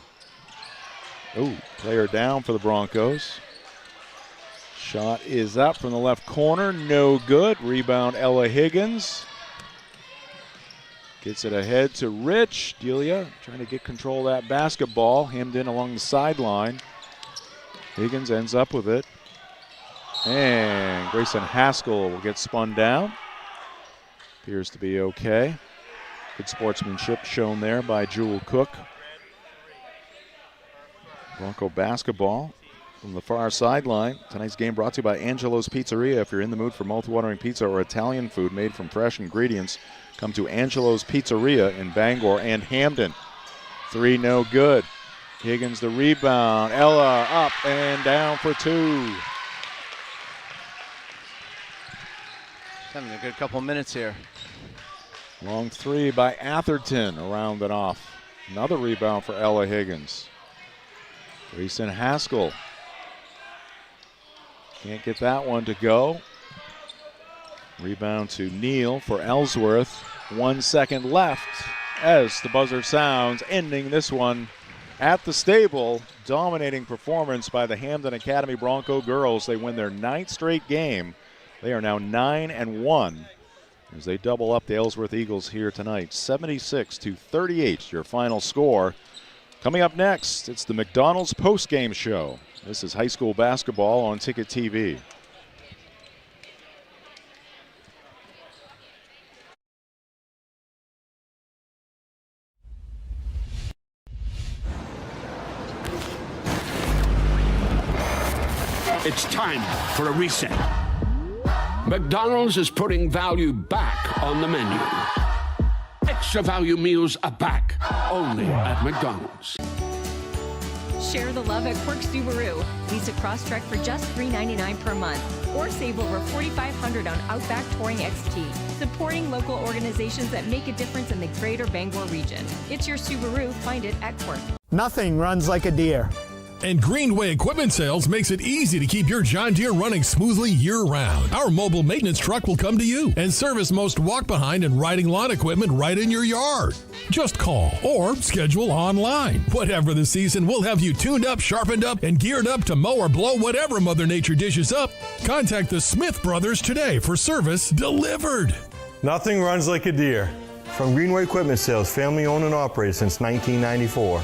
Oh, player down for the Broncos. Shot is up from the left corner, no good. Rebound Ella Higgins. Gets it ahead to Rich. Delia trying to get control of that basketball. Hampden along the sideline. Higgins ends up with it. And Grayson Haskell will get spun down. Appears to be okay. Good sportsmanship shown there by Jewel Cook. Bronco basketball from the far sideline. Tonight's game brought to you by Angelo's Pizzeria. If you're in the mood for mouth-watering pizza or Italian food made from fresh ingredients, come to Angelo's Pizzeria in Bangor and Hampden. 3 no good. Higgins the rebound. Ella up and down for two. Having a good couple minutes here. Long three by Atherton around and off. Another rebound for Ella Higgins. Grayson Haskell can't get that one to go. Rebound to Neal for Ellsworth. 1 second left as the buzzer sounds, ending this one at the Stable. Dominating performance by the Hampden Academy Bronco girls. They win their 9th straight game. They are now 9-1 as they double up the Ellsworth Eagles here tonight. 76-38, your final score. Coming up next, it's the McDonald's postgame show. This is high school basketball on Ticket TV. It's time for a reset. McDonald's is putting value back on the menu. Extra value meals are back, only at McDonald's. Share the love at Quirk Subaru. Lease a Crosstrek for just $399 per month, or save over $4,500 on Outback Touring XT. Supporting local organizations that make a difference in the greater Bangor region. It's your Subaru. Find it at Quirk. Nothing runs like a deer. And Greenway Equipment Sales makes it easy to keep your John Deere running smoothly year-round. Our mobile maintenance truck will come to you and service most walk-behind and riding lawn equipment right in your yard. Just call or schedule online. Whatever the season, we'll have you tuned up, sharpened up, and geared up to mow or blow whatever Mother Nature dishes up. Contact the Smith Brothers today for service delivered. Nothing runs like a deer. From Greenway Equipment Sales, family owned and operated since 1994.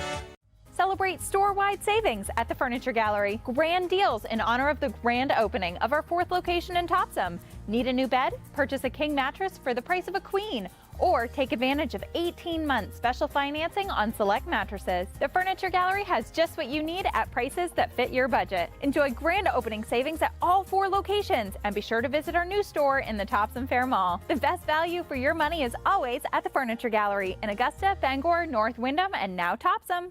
Celebrate store-wide savings at the Furniture Gallery. Grand deals in honor of the grand opening of our 4th location in Topsom. Need a new bed? Purchase a king mattress for the price of a queen. Or take advantage of 18-month special financing on select mattresses. The Furniture Gallery has just what you need at prices that fit your budget. Enjoy grand opening savings at all 4 locations, and be sure to visit our new store in the Topsom Fair Mall. The best value for your money is always at the Furniture Gallery in Augusta, Bangor, North Windham, and now Topsom.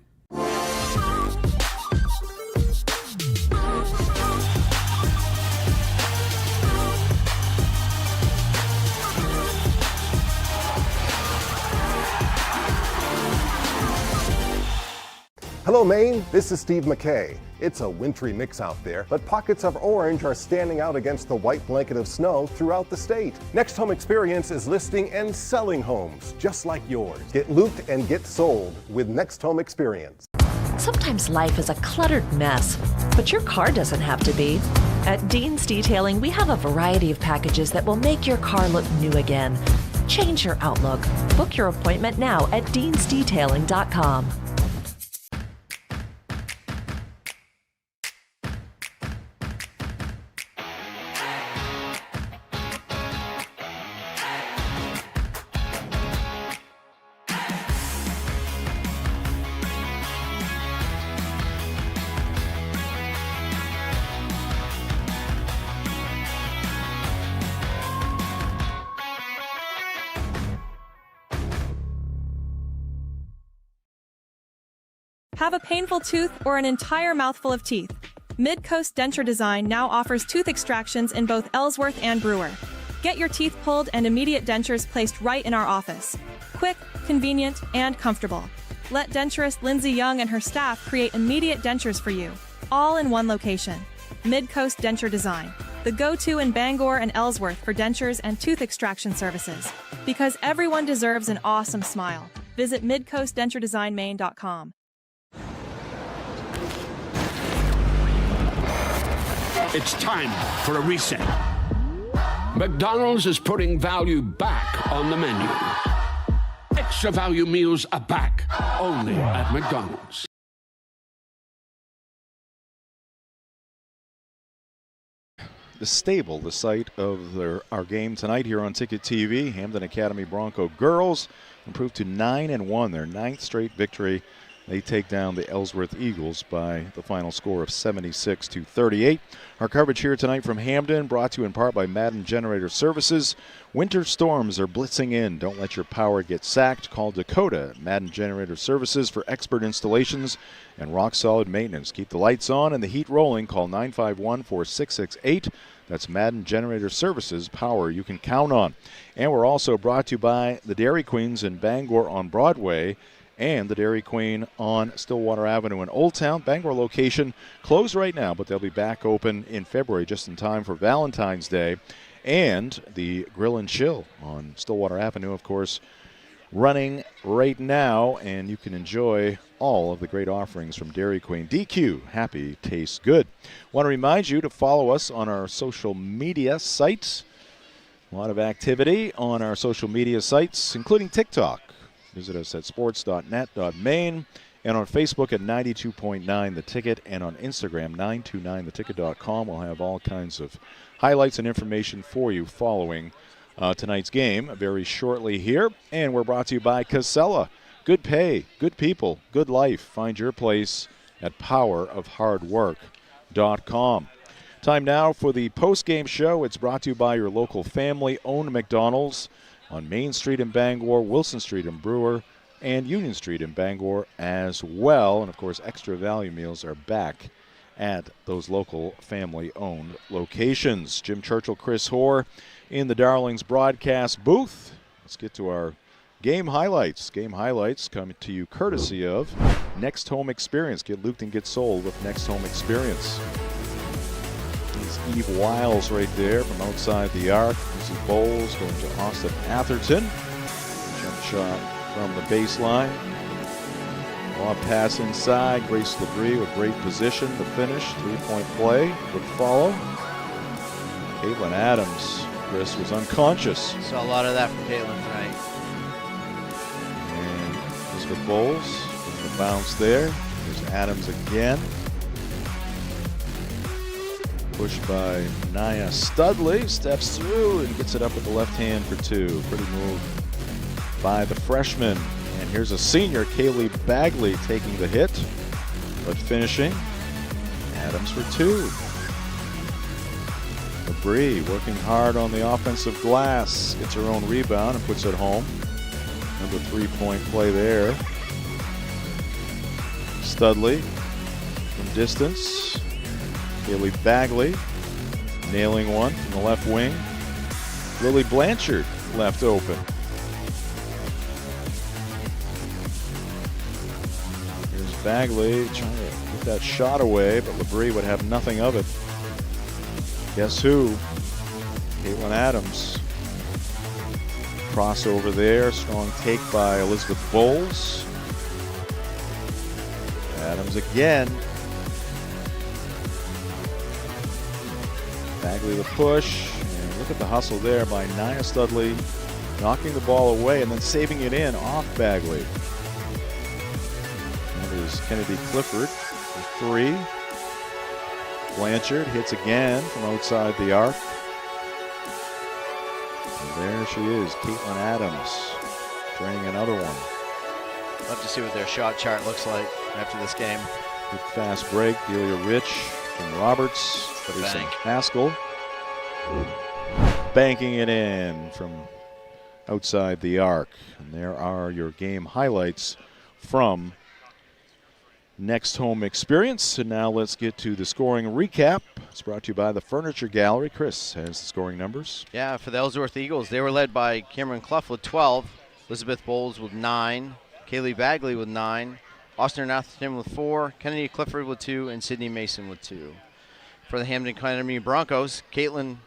Hello, Maine. This is Steve McKay. It's a wintry mix out there, but pockets of orange are standing out against the white blanket of snow throughout the state. Next Home Experience is listing and selling homes just like yours. Get looped and get sold with Next Home Experience. Sometimes life is a cluttered mess, but your car doesn't have to be. At Dean's Detailing, we have a variety of packages that will make your car look new again. Change your outlook. Book your appointment now at deansdetailing.com. Have a painful tooth or an entire mouthful of teeth? Mid-Coast Denture Design now offers tooth extractions in both Ellsworth and Brewer. Get your teeth pulled and immediate dentures placed right in our office. Quick, convenient, and comfortable. Let denturist Lindsay Young and her staff create immediate dentures for you, all in one location. Mid-Coast Denture Design, the go-to in Bangor and Ellsworth for dentures and tooth extraction services. Because everyone deserves an awesome smile. Visit midcoastdenturedesignmaine.com. It's time for a reset. McDonald's is putting value back on the menu. Extra value meals are back, only at McDonald's. The Stable, the site of our game tonight here on Ticket TV. Hampden Academy Bronco girls improved to 9-1, their 9th straight victory They take down the Ellsworth Eagles by the final score of 76-38. Our coverage here tonight from Hampden brought to you in part by Madden Generator Services. Winter storms are blitzing in. Don't let your power get sacked. Call Dakota Madden Generator Services for expert installations and rock-solid maintenance. Keep the lights on and the heat rolling. Call 951-4668. That's Madden Generator Services, power you can count on. And we're also brought to you by the Dairy Queens in Bangor on Broadway and the Dairy Queen on Stillwater Avenue in Old Town. Bangor location closed right now, but they'll be back open in February just in time for Valentine's Day. And the Grill and Chill on Stillwater Avenue, of course, running right now, and you can enjoy all of the great offerings from Dairy Queen. DQ, happy, tastes good. Want to remind you to follow us on our social media sites. A lot of activity on our social media sites, including TikTok. Visit us at sports.net.maine and on Facebook at 92.9 The Ticket and on Instagram 929theticket.com. We'll have all kinds of highlights and information for you following tonight's game very shortly here. And we're brought to you by Casella. Good pay, good people, good life. Find your place at powerofhardwork.com. Time now for the post-game show. It's brought to you by your local family-owned McDonald's on Main Street in Bangor, Wilson Street in Brewer, and Union Street in Bangor as well. And, of course, extra value meals are back at those local family-owned locations. Jim Churchill, Chris Hoare in the Darlings broadcast booth. Let's get to our game highlights. Game highlights come to you courtesy of Next Home Experience. Get looped and get sold with Next Home Experience. Eve Wiles right there from outside the arc. This is Bowles going to Austin Atherton. Jump shot from the baseline. Long pass inside. Grace Labrie with great position. The finish, three-point play would follow. Caitlin Adams, Chris, was unconscious. Saw a lot of that from Caitlin tonight. And Elizabeth Bowles with the bounce there. There's Adams again. Pushed by Nia Studley, steps through and gets it up with the left hand for two. Pretty move by the freshman. And here's a senior, Kaylee Bagley, taking the hit, but finishing. Adams for two. Labrie working hard on the offensive glass, gets her own rebound and puts it home. Another three-point play there. Studley from distance. Kaylee Bagley nailing one from the left wing. Lily Blanchard left open. Here's Bagley trying to get that shot away, but Labrie would have nothing of it. Guess who? Caitlin Adams. Crossover there. Strong take by Elizabeth Bowles. Adams again. Bagley the push, and look at the hustle there by Nia Studley, knocking the ball away and then saving it in off Bagley. That is Kennedy Clifford for three. Blanchard hits again from outside the arc. And there she is, Caitlin Adams, draining another one. Love to see what their shot chart looks like after this game. Good fast break, Delia Rich from Roberts. Haskell banking it in from outside the arc. And there are your game highlights from Next Home Experience. And now let's get to the scoring recap. It's brought to you by the Furniture Gallery. Chris has the scoring numbers. Yeah, for the Ellsworth Eagles, they were led by Cameron Clough with 12, Elizabeth Bowles with 9, Kaylee Bagley with 9, Austin Atherton with 4, Kennedy Clifford with 2, and Sydney Mason with 2. For the Hampden Academy Broncos, Caitlin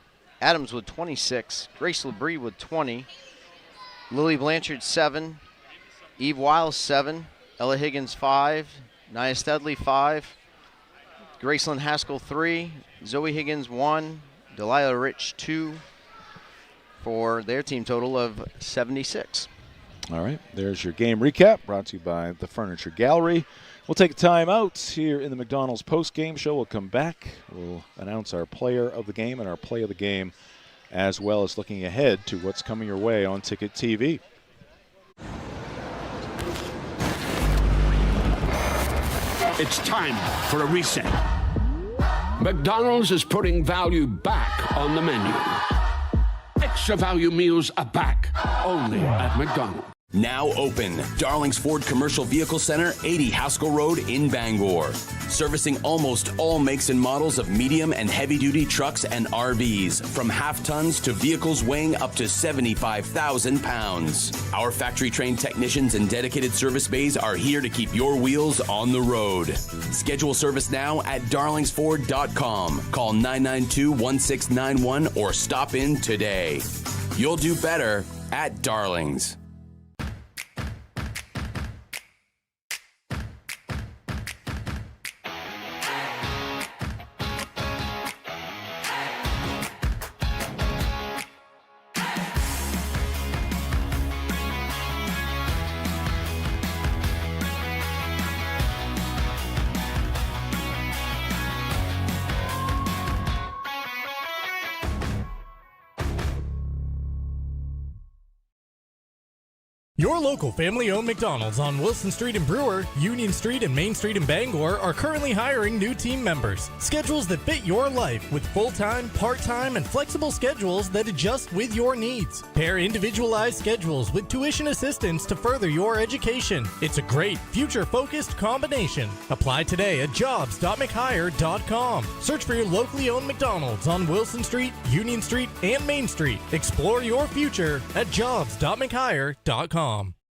Adams with 26, Grace Labrie with 20, Lily Blanchard 7, Eve Wiles 7, Ella Higgins 5, Nia Studley 5, Gracelyn Haskell 3, Zoe Higgins 1, Delilah Rich 2, for their team total of 76. All right, there's your game recap brought to you by the Furniture Gallery. We'll take a time out here in the McDonald's post-game show. We'll come back. We'll announce our player of the game and our play of the game, as well as looking ahead to what's coming your way on Ticket TV. It's time for a reset. McDonald's is putting value back on the menu. Extra value meals are back, only at McDonald's. Now open. Darling's Ford Commercial Vehicle Center, 80 Haskell Road in Bangor. Servicing almost all makes and models of medium and heavy-duty trucks and RVs, from half-tons to vehicles weighing up to 75,000 pounds. Our factory-trained technicians and dedicated service bays are here to keep your wheels on the road. Schedule service now at darlingsford.com. Call 992-1691 or stop in today. You'll do better at Darling's. Your local family-owned McDonald's on Wilson Street in Brewer, Union Street and Main Street in Bangor are currently hiring new team members. Schedules that fit your life with full-time, part-time, and flexible schedules that adjust with your needs. Pair individualized schedules with tuition assistance to further your education. It's a great, future-focused combination. Apply today at jobs.mchire.com. Search for your locally owned McDonald's on Wilson Street, Union Street, and Main Street. Explore your future at jobs.mchire.com.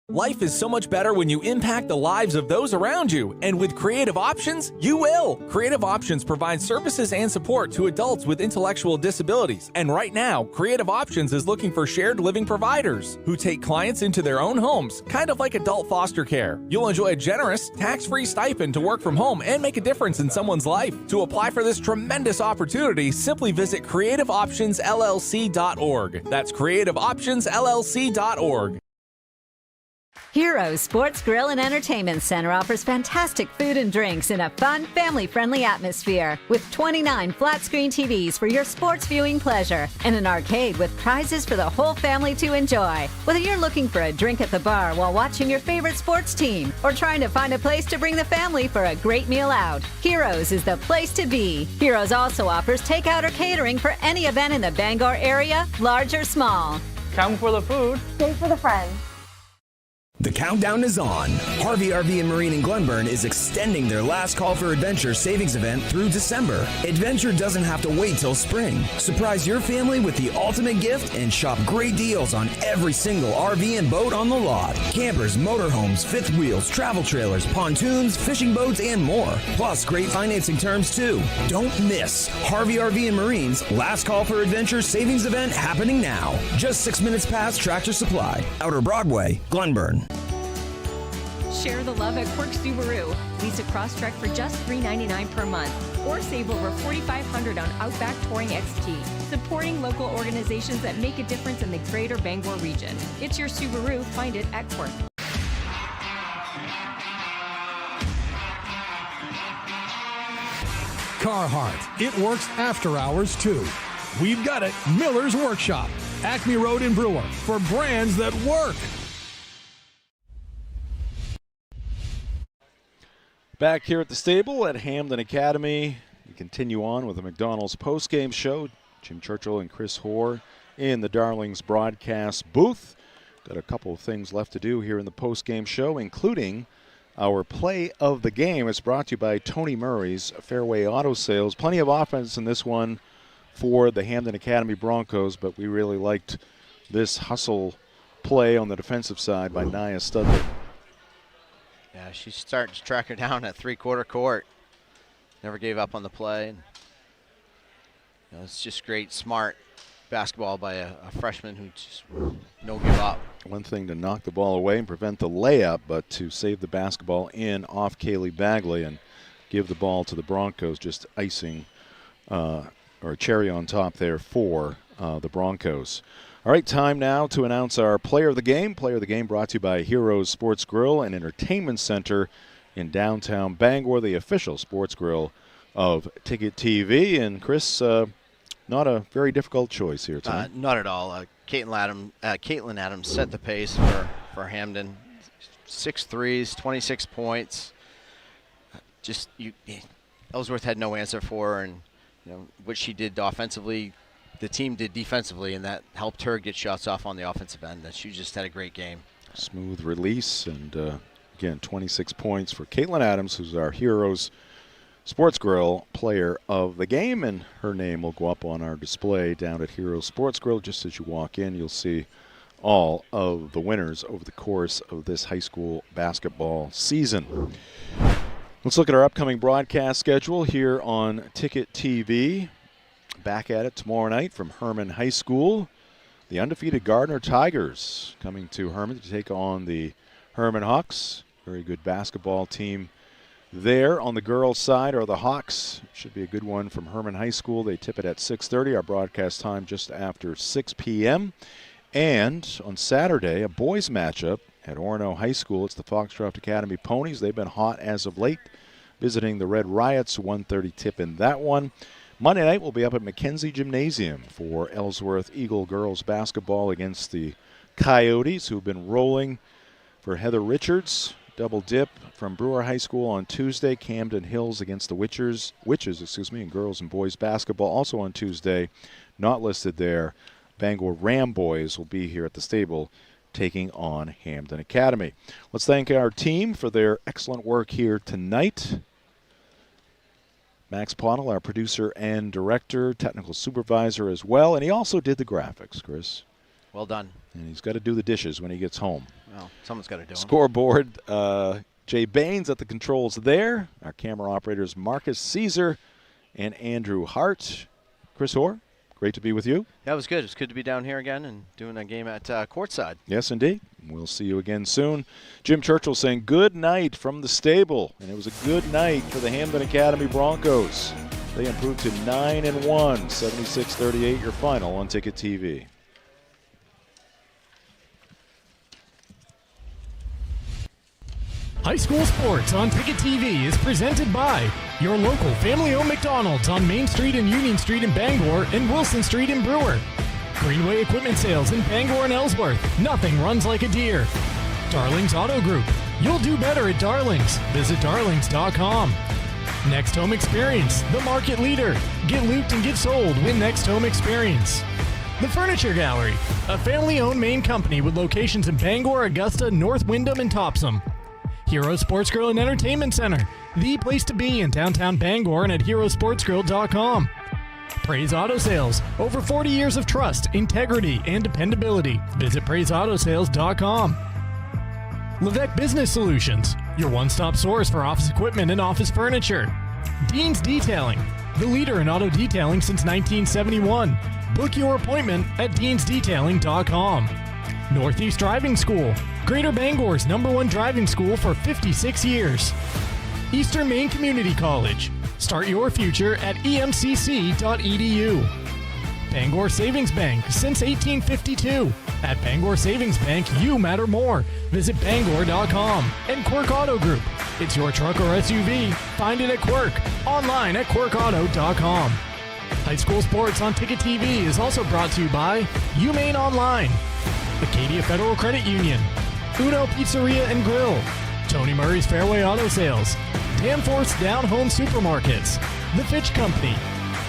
Life is so much better when you impact the lives of those around you, and with Creative Options, you will. Creative Options provides services and support to adults with intellectual disabilities, and right now, Creative Options is looking for shared living providers who take clients into their own homes, kind of like adult foster care. You'll enjoy a generous, tax-free stipend to work from home and make a difference in someone's life. To apply for this tremendous opportunity, simply visit creativeoptionsllc.org. That's creativeoptionsllc.org. Heroes Sports Grill and Entertainment Center offers fantastic food and drinks in a fun, family-friendly atmosphere with 29 flat-screen TVs for your sports viewing pleasure and an arcade with prizes for the whole family to enjoy. Whether you're looking for a drink at the bar while watching your favorite sports team or trying to find a place to bring the family for a great meal out, Heroes is the place to be. Heroes also offers takeout or catering for any event in the Bangor area, large or small. Come for the food. Stay for the friends. The countdown is on. Harvey RV and Marine in Glenburn is extending their last call for adventure savings event through December. Adventure doesn't have to wait till spring. Surprise your family with the ultimate gift and shop great deals on every single RV and boat on the lot. Campers, motorhomes, fifth wheels, travel trailers, pontoons, fishing boats, and more. Plus great financing terms too. Don't miss Harvey RV and Marine's last call for adventure savings event happening now. Just 6 minutes past Tractor Supply. Outer Broadway, Glenburn. Share the love at Quirk Subaru. Lease a Crosstrek for just $399 per month, or save over $4,500 on Outback Touring XT. Supporting local organizations that make a difference in the greater Bangor region. It's your Subaru. Find it at Quirk. Carhartt. It works after hours too. We've got it. Miller's Workshop, Acme Road in Brewer, for brands that work. Back here at the stable at Hampden Academy, we continue on with the McDonald's postgame show. Jim Churchill and Chris Hoare in the Darlings broadcast booth. Got a couple of things left to do here in the postgame show, including our play of the game. It's brought to you by Tony Murray's Fairway Auto Sales. Plenty of offense in this one for the Hampden Academy Broncos, but we really liked this hustle play on the defensive side by Nia Studley. Yeah, she's starting to track her down at three-quarter court. Never gave up on the play. And, it's just great, smart basketball by a freshman who just no give up. One thing to knock the ball away and prevent the layup, but to save the basketball in off Kaylee Bagley and give the ball to the Broncos, just icing or a cherry on top there for the Broncos. All right, time now to announce our player of the game. Player of the game brought to you by Heroes Sports Grill and Entertainment Center in downtown Bangor, the official sports grill of Ticket TV. And Chris, not a very difficult choice here tonight. Not at all. Caitlin Adams set the pace for Hampden. 6 threes, 26 points. Ellsworth had no answer for her, and what she did offensively, the team did defensively, and that helped her get shots off on the offensive end. That she just had a great game. Smooth release, and again, 26 points for Caitlin Adams, who's our Heroes Sports Grill player of the game, and her name will go up on our display down at Heroes Sports Grill. Just as you walk in, you'll see all of the winners over the course of this high school basketball season. Let's look at our upcoming broadcast schedule here on Ticket TV. Back at it tomorrow night from Herman High School. The undefeated Gardner Tigers coming to Herman to take on the Herman Hawks. Very good basketball team there. On the girls' side are the Hawks. Should be a good one from Herman High School. They tip it at 6:30. Our broadcast time just after 6 p.m. And on Saturday, a boys matchup at Orono High School. It's the Foxcroft Academy Ponies. They've been hot as of late, visiting the Red Riots. 1:30 tip in that one. Monday night we'll be up at McKenzie Gymnasium for Ellsworth Eagle girls basketball against the Coyotes, who've been rolling for Heather Richards. Double dip from Brewer High School on Tuesday. Camden Hills against the Witches in girls and boys basketball. Also on Tuesday, not listed there, Bangor Ram boys will be here at the stable taking on Hampden Academy. Let's thank our team for their excellent work here tonight. Max Pottle, our producer and director, technical supervisor as well, and he also did the graphics, Chris. Well done. And he's got to do the dishes when he gets home. Well, someone's got to do them. Scoreboard, Jay Baines at the controls there. Our camera operators, Marcus Caesar and Andrew Hart. Chris Hoare, great to be with you. Yeah, it was good. It's good to be down here again and doing a game at courtside. Yes, indeed. We'll see you again soon. Jim Churchill saying good night from the stable. And it was a good night for the Hampden Academy Broncos. They improved to 9-1, 76-38 your final on Ticket TV. High school sports on Ticket TV is presented by your local family-owned McDonald's on Main Street and Union Street in Bangor and Wilson Street in Brewer. Greenway Equipment Sales in Bangor and Ellsworth. Nothing runs like a deer. Darling's Auto Group. You'll do better at Darling's. Visit darlings.com. Next Home Experience, the market leader. Get looped and get sold. Win Next Home Experience. The Furniture Gallery, a family-owned Maine company with locations in Bangor, Augusta, North Windham, and Topsom. Hero Sports Grill and Entertainment Center, the place to be in downtown Bangor and at herosportsgrill.com. Praise Auto Sales, over 40 years of trust, integrity, and dependability. Visit praiseautosales.com. Levesque Business Solutions, your one-stop source for office equipment and office furniture. Dean's Detailing, the leader in auto detailing since 1971. Book your appointment at deansdetailing.com. Northeast Driving School, Greater Bangor's #1 driving school for 56 years. Eastern Maine Community College. Start your future at emcc.edu. Bangor Savings Bank since 1852. At Bangor Savings Bank, you matter more. Visit bangor.com. And Quirk Auto Group. It's your truck or SUV. Find it at Quirk. Online at quirkauto.com. High school sports on Ticket TV is also brought to you by UMaine Online, Acadia Federal Credit Union, Uno Pizzeria and Grill, Tony Murray's Fairway Auto Sales, Danforth's Down Home Supermarkets, The Fitch Company,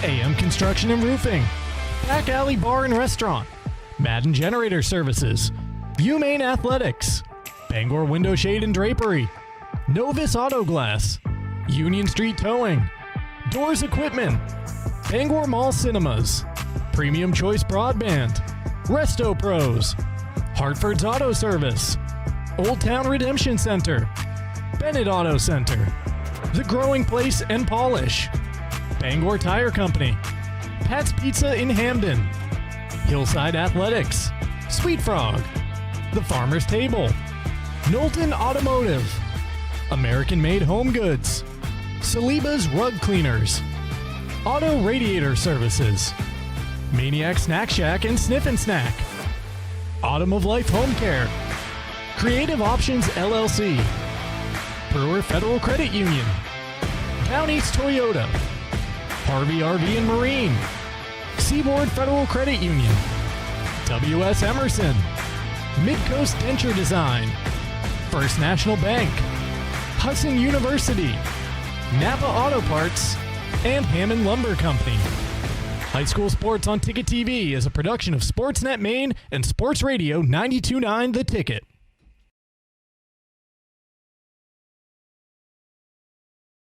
AM Construction and Roofing, Back Alley Bar and Restaurant, Madden Generator Services, UMaine Athletics, Bangor Window Shade and Drapery, Novus Auto Glass, Union Street Towing, Doors Equipment, Bangor Mall Cinemas, Premium Choice Broadband, Resto Pros, Hartford's Auto Service, Old Town Redemption Center, Bennett Auto Center, The Growing Place and Polish, Bangor Tire Company, Pat's Pizza in Hampden, Hillside Athletics, Sweet Frog, The Farmer's Table, Knowlton Automotive, American Made Home Goods, Saliba's Rug Cleaners, Auto Radiator Services, Maniac Snack Shack and Sniff and Snack, Autumn of Life Home Care, Creative Options LLC, Brewer Federal Credit Union, Down East Toyota, Harvey RV and Marine, Seaboard Federal Credit Union, W.S. Emerson, Midcoast Denture Design, First National Bank, Hudson University, Napa Auto Parts, and Hammond Lumber Company. High School Sports on Ticket TV is a production of Sportsnet Maine and Sports Radio 92.9 The Ticket.